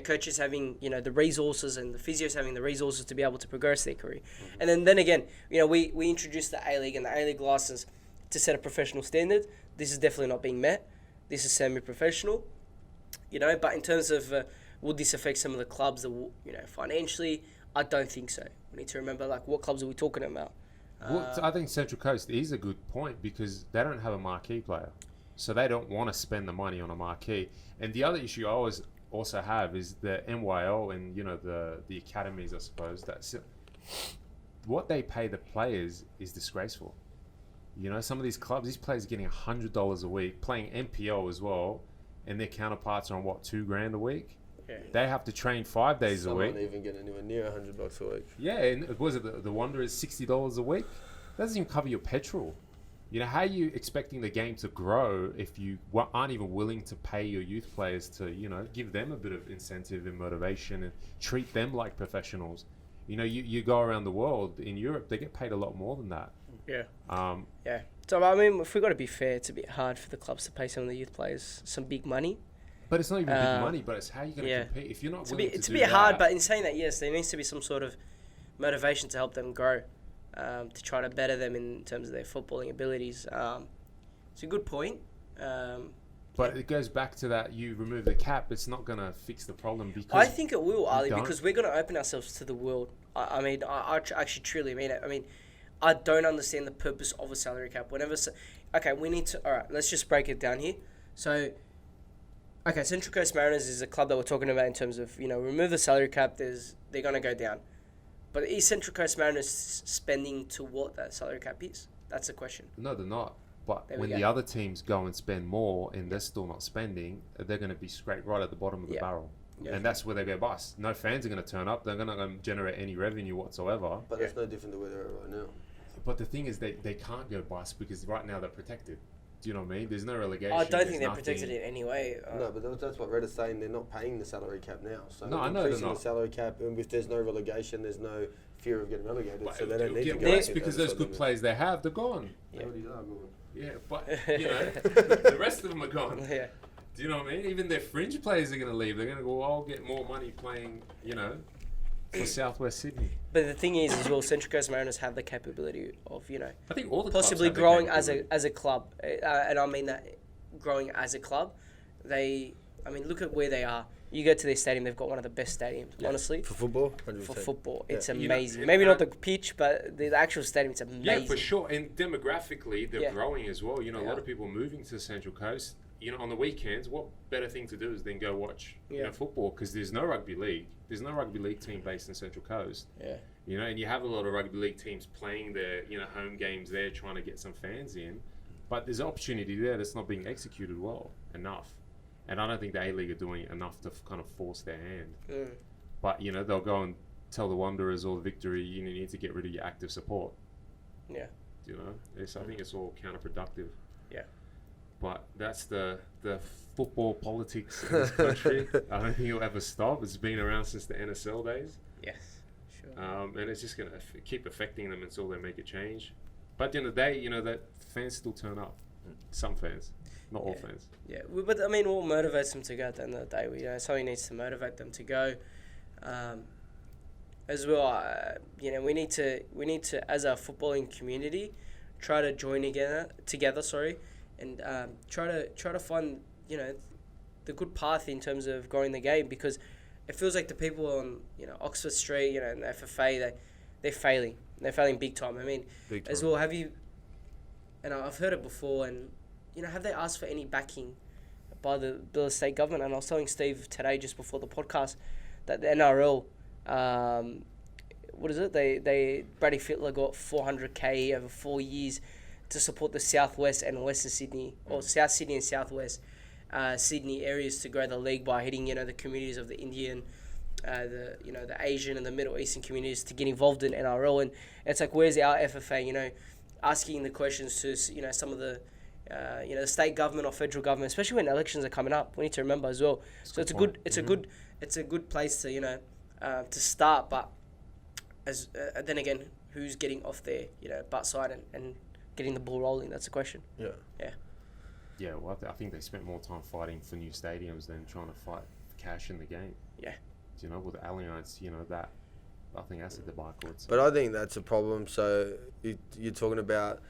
coaches having the resources, and the physios having the resources to be able to progress their career. Mm-hmm. And then again, we introduced the A-League and the A-League license to set a professional standard. This is definitely not being met. This is semi-professional. But in terms of would this affect some of the clubs that financially, I don't think so. We need to remember, what clubs are we talking about? I think Central Coast is a good point, because they don't have a marquee player, so they don't want to spend the money on a marquee. And the other issue I always also have is the NYL and the academies, I suppose. That's what they pay the players is disgraceful. Some of these clubs, these players are getting $100 a week, playing NPL as well, and their counterparts are on $2,000 a week. Yeah. They have to train 5 days a week. Some aren't even getting anywhere near $100 a week. Yeah, and was it the Wanderers $60 a week? That doesn't even cover your petrol. How are you expecting the game to grow if you aren't even willing to pay your youth players to, give them a bit of incentive and motivation and treat them like professionals? You go around the world, in Europe, they get paid a lot more than that. Yeah. Yeah. So, I mean, if we've got to be fair, it's a bit hard for the clubs to pay some of the youth players some big money. But it's not even big money, but it's how you're going to compete. If you're not willing to do that... It's a bit hard, but in saying that, yes, there needs to be some sort of motivation to help them grow, to try to better them in terms of their footballing abilities. It's a good point. But it goes back to that, you remove the cap, it's not going to fix the problem, because... I think it will, Ali, because we're going to open ourselves to the world. I mean, I actually truly mean it. I mean, I don't understand the purpose of a salary cap. Okay, we need to... All right, let's just break it down here. So, okay, Central Coast Mariners is a club that we're talking about in terms of, remove the salary cap, they're going to go down. But is Central Coast Mariners spending to what that salary cap is? That's the question. No, they're not. But when the other teams go and spend more and they're still not spending, they're going to be scraped right at the bottom of the barrel. Yeah. And that's where they go bust. No fans are going to turn up. They're not going to generate any revenue whatsoever. But that's no different to where they're at right now. But the thing is, they can't go bust because right now they're protected. Do you know what I mean? There's no relegation. I don't think they're protected in any way. No, but that's what Reddit's saying. They're not paying the salary cap now. So no, I know they're not. The salary cap, and if there's no relegation, there's no fear of getting relegated. But so they don't need to go. That's because those good players they have, they're gone. Yeah. They already are gone. Yeah, but the rest of them are gone. Yeah. Do you know what I mean? Even their fringe players are going to leave. They're going to go, I'll get more money playing, for Southwest Sydney. But the thing is, as well, Central Coast Mariners have the capability of, I think all the possibly growing as a club, and I mean that growing as a club. look at where they are. You go to their stadium, they've got one of the best stadiums, honestly. For football? 100%. For football. Yeah. It's amazing. Maybe not the pitch, but the actual stadium, it's amazing. Yeah, for sure. And demographically, they're growing as well. A lot of people moving to the Central Coast. On the weekends, what better thing to do is then go watch football, because there's no rugby league. There's no rugby league team based in Central Coast. Yeah. And you have a lot of rugby league teams playing their, home games there, trying to get some fans in. But there's opportunity there that's not being executed well enough. And I don't think the A-League are doing enough to kind of force their hand. Mm. But, they'll go and tell the Wanderers or the Victory, you need to get rid of your active support. Yeah. I think it's all counterproductive. Yeah. But that's the football politics in this country. I don't think it'll ever stop. It's been around since the NSL days. Yes, sure. And it's just going to keep affecting them until they make a change. But at the end of the day, that fans still turn up. Some fans. Not all fans. Yeah, but what motivates them to go at the end of the day? Something needs to motivate them to go. As well, we need to, as a footballing community, try to join together. And try to find the good path in terms of growing the game, because it feels like the people on Oxford Street and the FFA they're failing big time. Big time. As well, have you? And I've heard it before, and have they asked for any backing by the state government? And I was telling Steve today just before the podcast that the NRL, what is it? Brady Fittler got $400K over 4 years to support the Southwest and Western Sydney, or South Sydney and Southwest Sydney areas to grow the league by hitting the communities of the Indian, the Asian and the Middle Eastern communities to get involved in NRL. And it's like, where's our FFA? Asking the questions to some of the the state government or federal government, especially when elections are coming up. We need to remember as well. So it's a good place to to start. But as then again, who's getting off their butt side and getting the ball rolling? That's the question. Yeah. Yeah, well, I think they spent more time fighting for new stadiums than trying to fight for cash in the game. Yeah. With the Alliance, that, I think that's a debacle. But I think that's a problem. So you're talking about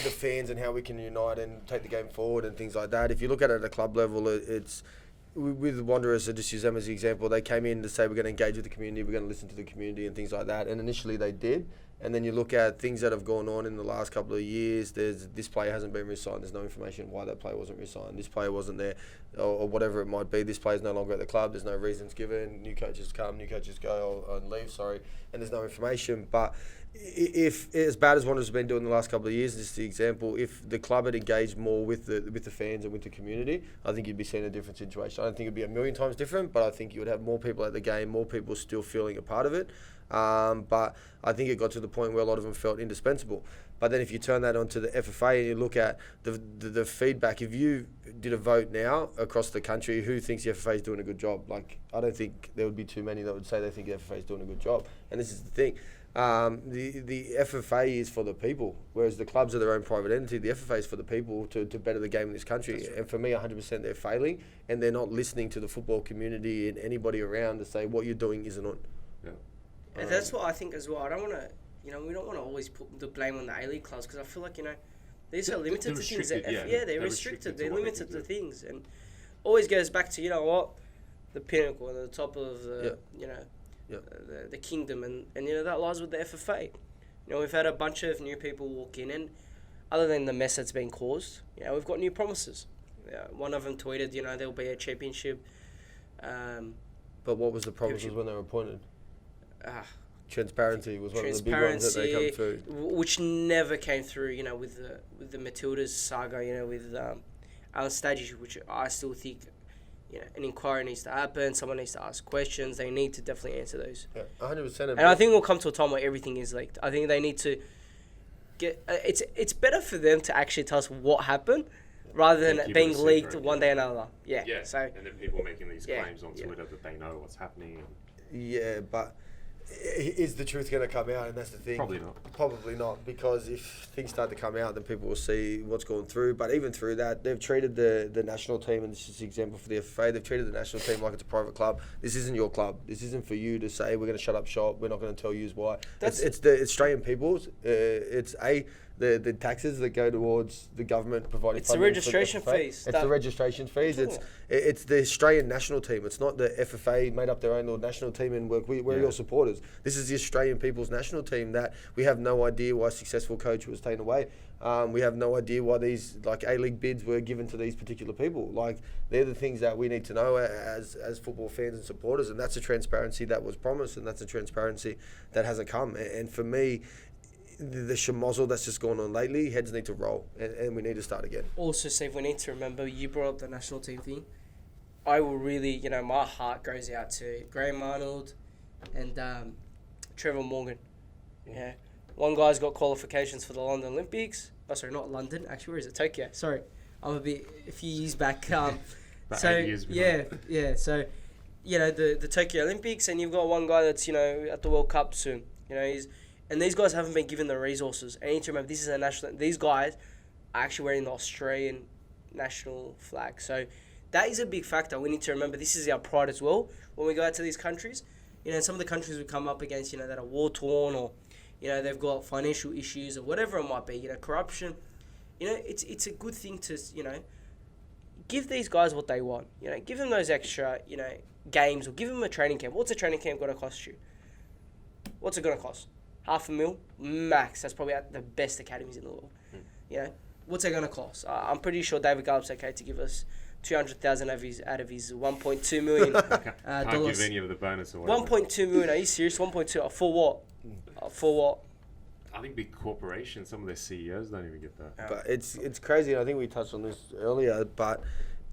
the fans and how we can unite and take the game forward and things like that. If you look at it at a club level, it's with Wanderers, I just use them as an example. They came in to say we're going to engage with the community, we're going to listen to the community and things like that. And initially they did. And then you look at things that have gone on in the last couple of years. This player hasn't been re-signed. There's no information why that player wasn't re-signed. This player wasn't there, or whatever it might be. This player's no longer at the club. There's no reasons given. New coaches come, new coaches go, or leave. And there's no information. But if as bad as Wanderers have been doing in the last couple of years, just the example, if the club had engaged more with the fans and with the community, I think you'd be seeing a different situation. I don't think it'd be a million times different, but I think you would have more people at the game, more people still feeling a part of it. But I think it got to the point where a lot of them felt indispensable. But then if you turn that onto the FFA and you look at the feedback, if you did a vote now across the country, who thinks the FFA is doing a good job? Like, I don't think there would be too many that would say they think the FFA is doing a good job. And this is the thing. The FFA is for the people, whereas the clubs are their own private entity. The FFA is for the people to better the game in this country. Right. And for me, 100% they're failing, and they're not listening to the football community and anybody around to say what you're doing isn't on. Yeah. And that's what I think as well. I don't want to, we don't want to always put the blame on the A-League clubs, because I feel like, they're so limited to things. They're restricted. They're limited to things. And always goes back to, the pinnacle and the top of the, the kingdom. And that lies with the FFA. We've had a bunch of new people walk in, and other than the mess that's been caused, we've got new promises. One of them tweeted, there'll be a championship. But what was the promises when they were appointed? Transparency was one of the big ones that they come through, which never came through. With the Matildas saga, with Alan Sturridge, which I still think, an inquiry needs to happen. Someone needs to ask questions. They need to definitely answer those. Yeah, 100%. And I think we'll come to a time where everything is leaked. I think they need to get. It's better for them to actually tell us what happened, rather than being leaked one day or another. Yeah. So and then people making these claims on Twitter that they know what's happening. Yeah, but is the truth going to come out? And that's the thing. Probably not, because if things start to come out, then people will see what's going through. But even through that, they've treated the national team, and this is the example for the FFA, they've treated the national team like it's a private club. This isn't your club. This isn't for you to say we're going to shut up shop. We're not going to tell you why. It's Australian people's. It's the taxes that go towards the government providing It's the funding for registration FFA. fees. It's the registration fees. It's the Australian national team. It's not the FFA made up their own little national team and we're your supporters. This is the Australian people's national team that we have no idea why a successful coach was taken away. We have no idea why these like A-League bids were given to these particular people. Like they're the things that we need to know as football fans and supporters, and that's a transparency that was promised, and that's a transparency that hasn't come. And for me, the schmozzle that's just gone on lately, heads need to roll, and we need to start again. Also, Steve, we need to remember, you brought up the national team thing. I will really, my heart goes out to Graham Arnold and Trevor Morgan. Yeah. One guy's got qualifications for the London Olympics. Oh, sorry, not London. Actually, where is it? Tokyo. Sorry. I'm a few years back. About 8 years behind. Yeah. So, the Tokyo Olympics, and you've got one guy that's, at the World Cup soon. And these guys haven't been given the resources. And you need to remember, this is a national. These guys are actually wearing the Australian national flag. So that is a big factor. We need to remember this is our pride as well when we go out to these countries. Some of the countries we come up against, that are war torn or, they've got financial issues or whatever it might be. Corruption. It's a good thing to, give these guys what they want. Give them those extra, games, or give them a training camp. What's a training camp going to cost you? What's it going to cost? $500,000 max. That's probably at the best academies in the world. What's it going to cost? I'm pretty sure David Gallup's okay to give us $200,000 out of his $1.2 million. Can't give any of the bonus or whatever. $1.2 million. Are you serious? 1.2 for what? For what? I think big corporations, some of their CEOs don't even get that. But it's crazy. I think we touched on this earlier. But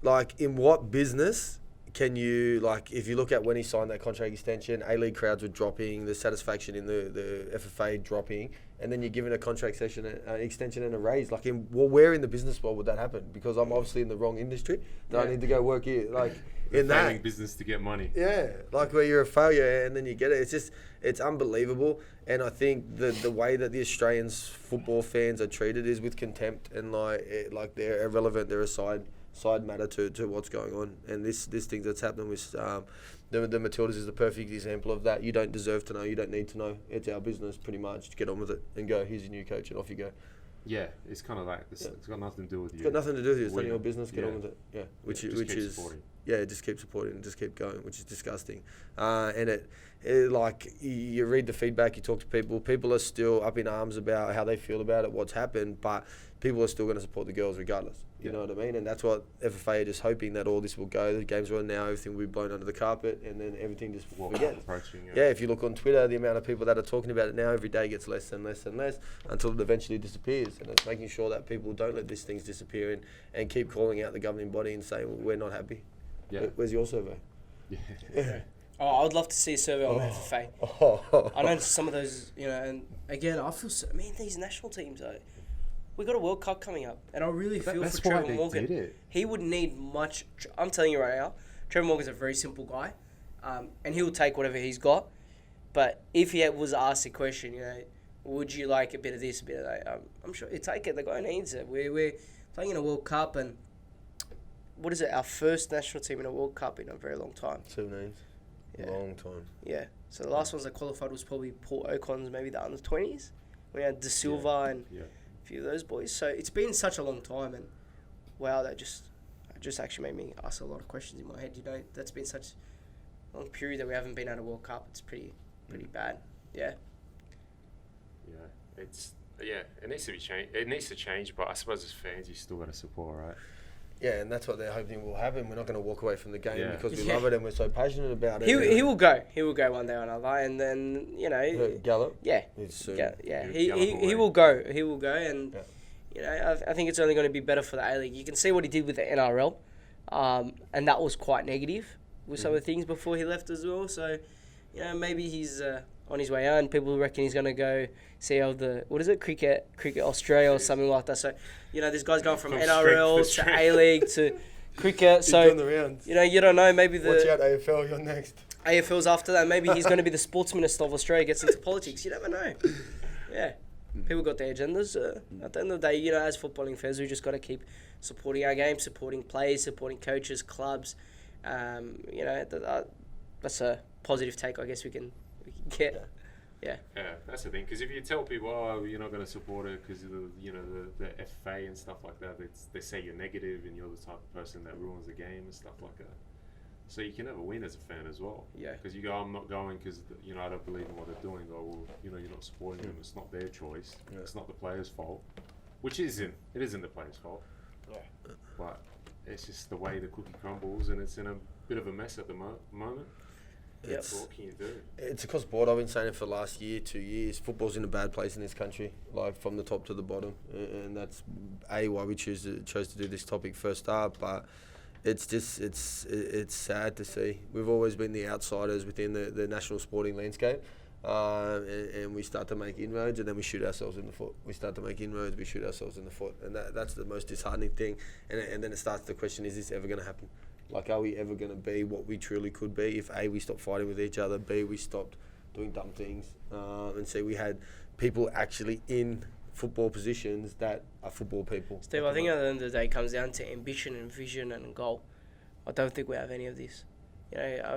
like, in what business can you, like, if you look at when he signed that contract extension, A-League crowds were dropping, the satisfaction in the FFA dropping, and then you're given a contract extension and a raise. Like, where in the business world would that happen? Because I'm obviously in the wrong industry. I need to go work here, like, in that business to get money. Yeah, like where you're a failure and then you get it. It's unbelievable. And I think the way that the Australians football fans are treated is with contempt, and like they're irrelevant. They're a side matter to what's going on. And this thing that's happening with the Matildas is the perfect example of that. You don't deserve to know. You don't need to know. It's our business, pretty much. Get on with it and go. Here's your new coach, and off you go. Yeah, it's kind of like this. It's got nothing to do with you. It's got nothing to do with you. It's not your business. Get on with it. Yeah, which is supporting. Yeah, just keep supporting and just keep going, which is disgusting. And it like you read the feedback, you talk to people. People are still up in arms about how they feel about it, what's happened, but people are still going to support the girls regardless. You know what I mean? And that's what FFA are just hoping, that all this will go. The games are on now, everything will be blown under the carpet, and then everything just forgets. Yeah, if you look on Twitter, the amount of people that are talking about it now every day gets less and less and less until it eventually disappears. And it's making sure that people don't let these things disappear and keep calling out the governing body and saying, well, we're not happy. Yeah. Where's your survey? Yeah. Oh, I'd love to see a survey on the FFA. I know some of those, and again, I feel these national teams, we got a World Cup coming up, and I really feel for Trevor Morgan. He would need much. I'm telling you right now, Trevor Morgan's a very simple guy, and he'll take whatever he's got. But if he was asked a question, would you like a bit of this, a bit of that? I'm sure he'd take it. The guy needs it. We're playing in a World Cup, and what is it? Our first national team in a World Cup in a very long time. 7 names. Yeah. Long time. Yeah. So the last ones that qualified was probably Port Ocon's, maybe the under-20s. We had De Silva and a few of those boys. So it's been such a long time, and wow, that just actually made me ask a lot of questions in my head. That's been such a long period that we haven't been at a World Cup. It's pretty bad. Yeah. Yeah. It needs to be changed. It needs to change, but I suppose as fans, you still got to support, right? Yeah, and that's what they're hoping will happen. We're not going to walk away from the game because we love it and we're so passionate about it. He will go. He will go one day or another, and then Gallup. Yeah. He will go. He will go, and I think it's only going to be better for the A-League. You can see what he did with the NRL, and that was quite negative with some of the things before he left as well. So, maybe he's on his way out, and people reckon he's going to go CEO of the, Cricket Australia or something like that. So, this guy's going from NRL to A-League to cricket. So, you don't know, maybe watch out, AFL, you're next. AFL's after that. Maybe he's going to be the sports minister of Australia, gets into politics. You never know. Yeah. People got their agendas. At the end of the day, as footballing fans, we just got to keep supporting our game, supporting players, supporting coaches, clubs. That's a positive take, I guess we can get. Yeah. Yeah, that's the thing. Because if you tell people, oh, you're not going to support it because of the FFA and stuff like that, they say you're negative and you're the type of person that ruins the game and stuff like that. So you can never win as a fan as well. Yeah. Because you go, I'm not going because I don't believe in what they're doing. Or well, you're not supporting them. It's not their choice. Yeah. It's not the player's fault. Which isn't. It isn't the player's fault. Yeah. But it's just the way the cookie crumbles, and it's in a bit of a mess at the moment. What can you do? It's across the board. I've been saying it for the last year, 2 years. Football's in a bad place in this country, like from the top to the bottom, and that's why we chose to do this topic first up. But it's just it's sad to see. We've always been the outsiders within the national sporting landscape, and we start to make inroads, and then we shoot ourselves in the foot. We start to make inroads, we shoot ourselves in the foot, and that's the most disheartening thing. And then it starts the question: is this ever going to happen? Like, are we ever going to be what we truly could be if A, we stopped fighting with each other, B, we stopped doing dumb things, and C, we had people actually in football positions that are football people. Steve, I think at the end of the day it comes down to ambition and vision and goal. I don't think we have any of this.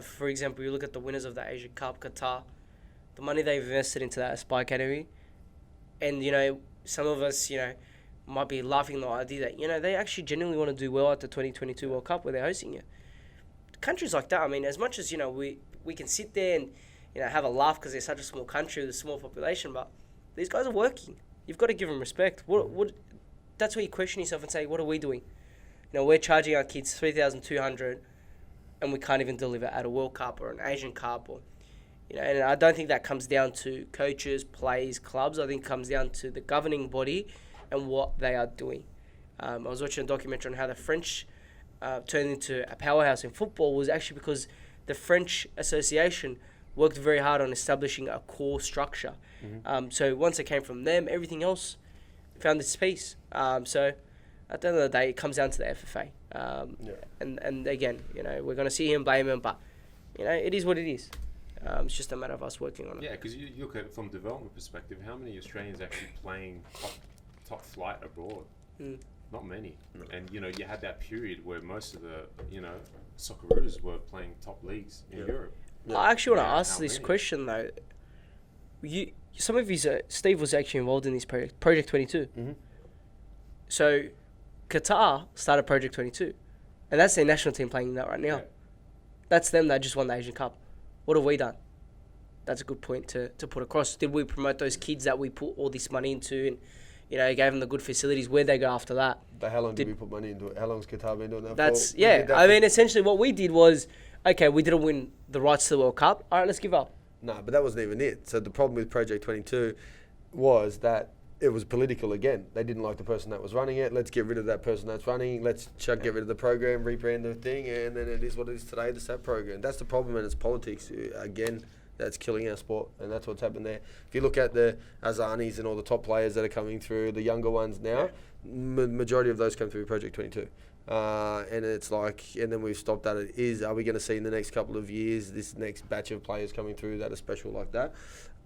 For example, you look at the winners of the Asia Cup, Qatar, the money they've invested into that Aspire Academy, and, some of us, might be laughing at the idea that, they actually genuinely want to do well at the 2022 World Cup where they're hosting it. Countries like that, I mean, as much as, we can sit there and, have a laugh because they're such a small country with a small population, but these guys are working. You've got to give them respect. That's where you question yourself and say, what are we doing? We're charging our kids $3,200 and we can't even deliver at a World Cup or an Asian Cup or, and I don't think that comes down to coaches, players, clubs. I think it comes down to the governing body and what they are doing. I was watching a documentary on how the French turned into a powerhouse in football was actually because the French Association worked very hard on establishing a core structure. Mm-hmm. So once it came from them, everything else found its piece. So at the end of the day, it comes down to the FFA. And again, we're going to see him, blame him, but, it is what it is. It's just a matter of us working on it. Yeah, because you look at it from development perspective, how many Australians actually playing top flight abroad? Not many. No. And you had that period where most of the Socceroos were playing top leagues in Europe. Yeah. I actually want to ask this question though. Some of his Steve was actually involved in this Project 22. Mm-hmm. So Qatar started Project 22, and that's their national team playing that right now. Yeah. That's them that just won the Asian Cup. What have we done? That's a good point to put across. Did we promote those kids that we put all this money into and gave them the good facilities? Where'd they go after that? But how long did we put money into it? How long has Qatar been doing that that's, for? Yeah, I mean, essentially what we did was, okay, we didn't win the rights to the World Cup. All right, let's give up. No, but that wasn't even it. So the problem with Project 22 was that it was political again. They didn't like the person that was running it. Let's get rid of that person that's running. Let's get rid of the program, rebrand the thing, and then it is what it is today, the SAP program. That's the problem, and it's politics. Again, that's killing our sport, and that's what's happened there. If you look at the Azanis and all the top players that are coming through, the younger ones now, majority of those come through Project 22. And it's like, and then we've stopped at it. Are we going to see in the next couple of years this next batch of players coming through that are special like that?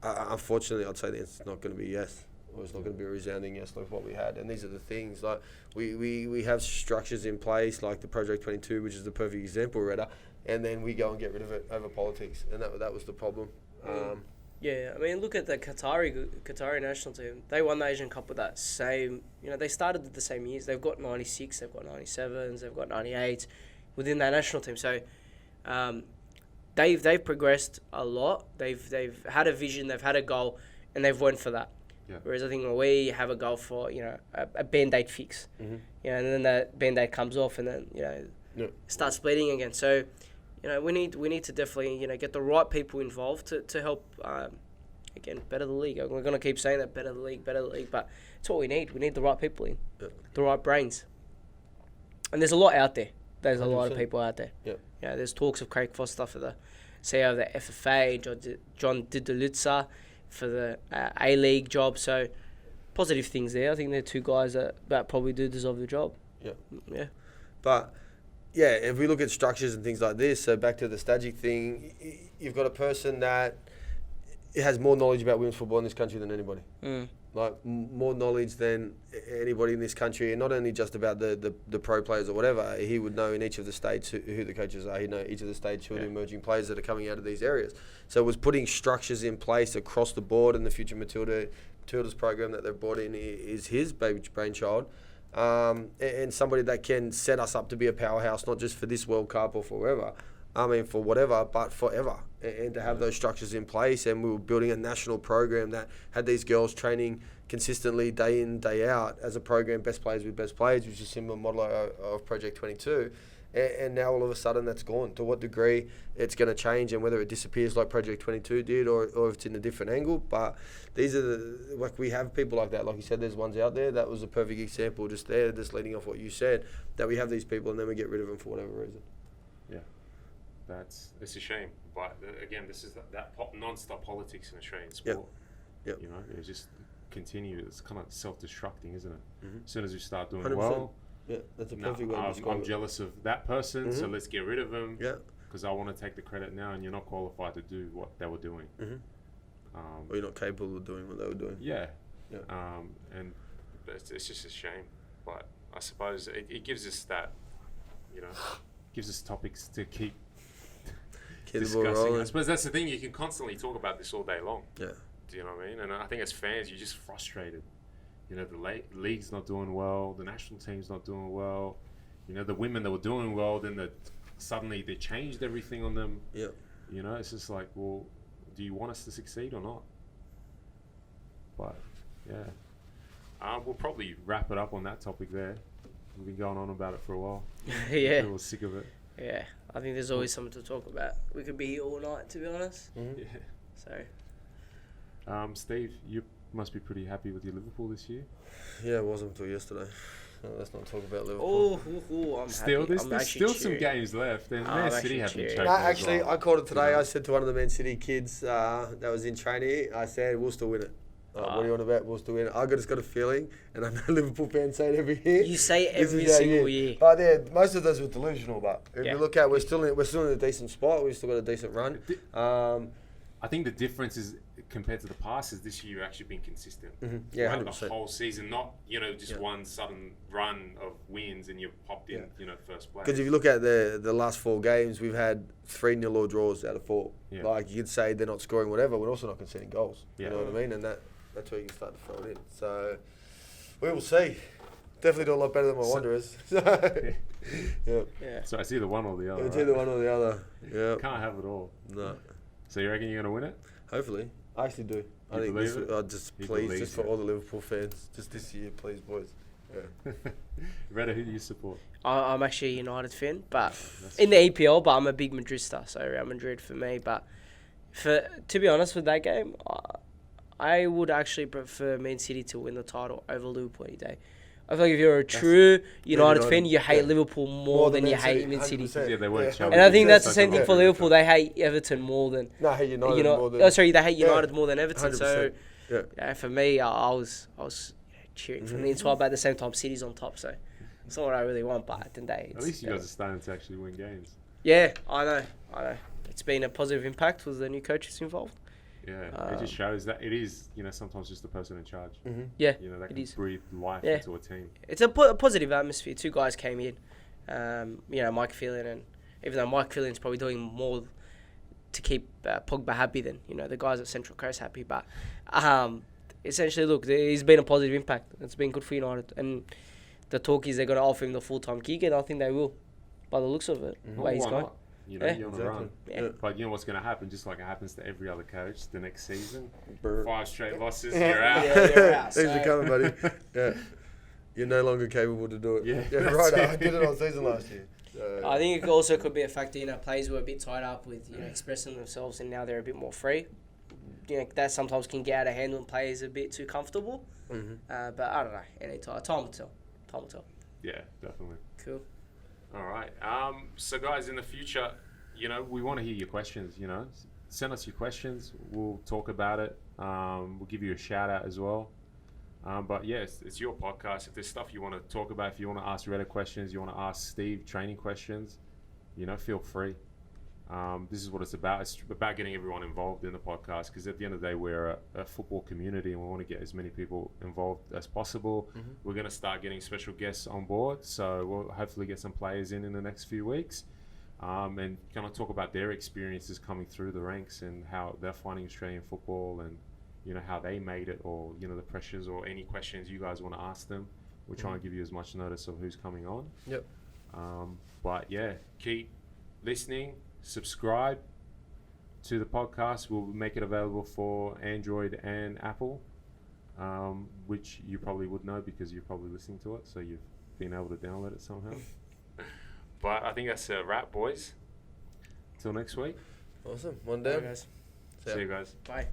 Unfortunately, I'd say the answer's not going to be yes. Or it's not going to be a resounding yes like what we had. And these are the things, like we have structures in place like the Project 22, which is the perfect example, Reda, and then we go and get rid of it over politics, and that was the problem. Yeah, I mean, look at the Qatari national team. They won the Asian Cup with that same, they started at the same years. They've got 96, they've got 97s, they've got 98s within that national team. So they've progressed a lot. They've had a vision, they've had a goal, and they've went for that. Yeah. Whereas I think we have a goal for, a Band-Aid fix. Mm-hmm. And then that Band-Aid comes off and then, starts bleeding again. So, we need to definitely, get the right people involved to help, again, better the league. We're going to keep saying that, better the league, but it's what we need. We need the right people in, the right brains. And there's a lot out there. There's 100%. A lot of people out there. Yep. There's talks of Craig Foster for the CEO of the FFA, John Didulitza for the A-League job. So positive things there. I think they're two guys that probably do deserve the job. Yeah. But if we look at structures and things like this, so back to the Stajic thing, you've got a person that has more knowledge about women's football in this country than anybody. like more knowledge than anybody in this country, and not only just about the pro players or whatever. He would know in each of the states who the coaches are. He'd know each of the states who are the emerging players that are coming out of these areas. So it was putting structures in place across the board, and the Future Matildas program that they've brought in is his baby brainchild. And somebody that can set us up to be a powerhouse, not just for this World Cup or forever, for whatever, but forever. And to have those structures in place, and we were building a national program that had these girls training consistently day in, day out as a program, best players with best players, which is a similar model of Project 22. And now all of a sudden that's gone. To what degree it's going to change, and whether it disappears like Project 22 did, or if it's in a different angle. But these are we have people like that. Like you said, there's ones out there. That was a perfect example just there, just leading off what you said, that we have these people and then we get rid of them for whatever reason. Yeah, it's a shame. But again, this is that non-stop politics in Australian sport. Yep. You know, it just continue. It's kind of self-destructing, isn't it? Mm-hmm. As soon as you start doing 100%. well. Yeah, that's a perfect way to describe I'm it. jealous of that person, so let's get rid of them. Yeah. Because I want to take the credit now, and you're not qualified to do what they were doing. Or you're not capable of doing what they were doing. Yeah. Yeah. And it's just a shame. But I suppose it gives us that, gives us topics to keep discussing. I suppose that's the thing. You can constantly talk about this all day long. Yeah. Do you know what I mean? And I think as fans, you're just frustrated. The league's not doing well. The national team's not doing well. The women that were doing well, then suddenly they changed everything on them. Yeah. It's just like, well, do you want us to succeed or not? But, yeah. We'll probably wrap it up on that topic there. We've been going on about it for a while. Yeah. We're sick of it. Yeah. I think there's always something to talk about. We could be here all night, to be honest. Mm-hmm. So. Steve, you must be pretty happy with your Liverpool this year. Yeah, it wasn't until yesterday. Let's not talk about Liverpool. I'm still, happy. there's still some games left. And Man City have been choking. No, actually, well. I called it today. I said to one of the Man City kids that was in training, I said, we'll still win it. What do you want about? We'll still win it. I just got a feeling, and I know Liverpool fans say it every year. You say it every single year. But yeah, most of those were delusional. But if Yeah. you look at, we're still in a decent spot. We've still got a decent run. I think the difference is, compared to the past, is this year you've actually been consistent. Yeah, throughout 100%. the whole season, not just one sudden run of wins and you've popped in first place. Because if you look at the last 4 games, we've had 3-0 or draws out of 4. Yeah. Like, you could say they're not scoring whatever, we're also not conceding goals. Yeah. You know what I mean? And that's where you can start to throw it in. So we will see. Definitely do a lot better than my Wanderers. Yeah. So it's either one or the other. It's right? either one or the other. Yeah. Can't have it all. No. So you reckon you're going to win it? Hopefully. I actually do. I You think believe this, it? I just He please, believes just for it. all the Liverpool fans, just this year, please, boys. Yeah. Reda, who do you support? I'm actually a United fan, but That's in the EPL, but I'm a big Madridista, so Real Madrid for me. But to be honest with that game, I would actually prefer Man City to win the title over Liverpool any day. I feel like if you're a true United fan, you hate Liverpool more than you hate Man City. 100%. Yeah, they weren't Yeah. And I think that's the Such same a thing long for period of Liverpool. time. They hate Everton more than No, I hate United more than... they hate United Yeah. more than Everton. 100%. So Yeah. for me, I was cheering for the inside, but at the same time, City's on top. So it's not what I really want. But at the end of the day, At least you guys are starting to actually win games. Yeah, I know. It's been a positive impact with the new coaches involved. Yeah, it just shows that it is, sometimes just the person in charge. Yeah, That it can is. breathe life Yeah. into a team. It's a positive atmosphere. 2 guys came in, Mike Phelan, and even though Mike Phelan's probably doing more to keep Pogba happy than the guys at Central Coast happy, but essentially, look, there's been a positive impact. It's been good for United, and the talk is they're going to offer him the full-time gig, and I think they will, by the looks of it, the way he's Why going. not? Yeah. You're on a run. Yeah. But you know what's going to happen, just like it happens to every other coach the next season. Brr. 5 straight losses, you're out. Yeah, you're out. Thanks for So- coming, buddy. Yeah. You're no longer capable to do it. Yeah, Yeah, that's right. it. I did it on season last year. So, I think it also could be a factor. Players were a bit tied up with expressing themselves, and now they're a bit more free. That sometimes can get out of hand when players are a bit too comfortable. But I don't know. Any time will tell. Time will tell. Yeah, definitely. Cool. All right. So, guys, in the future, we want to hear your questions. Send us your questions. We'll talk about it. We'll give you a shout out as well. But yeah, it's your podcast. If there's stuff you want to talk about, if you want to ask Reddit questions, you want to ask Steve training questions, feel free. This is what it's about. It's about getting everyone involved in the podcast, because at the end of the day, we're a football community and we want to get as many people involved as possible. We're going to start getting special guests on board, so we'll hopefully get some players in the next few weeks, and kind of talk about their experiences coming through the ranks and how they're finding Australian football, and how they made it, or the pressures, or any questions you guys want to ask them. We're trying to give you as much notice of who's coming on. Yep. But yeah, keep listening. Subscribe to the podcast. We'll make it available for Android and Apple, which you probably would know because you're probably listening to it, so you've been able to download it somehow. But I think that's a wrap, boys. Till next week. Awesome. One day. Guys. See you guys. Bye.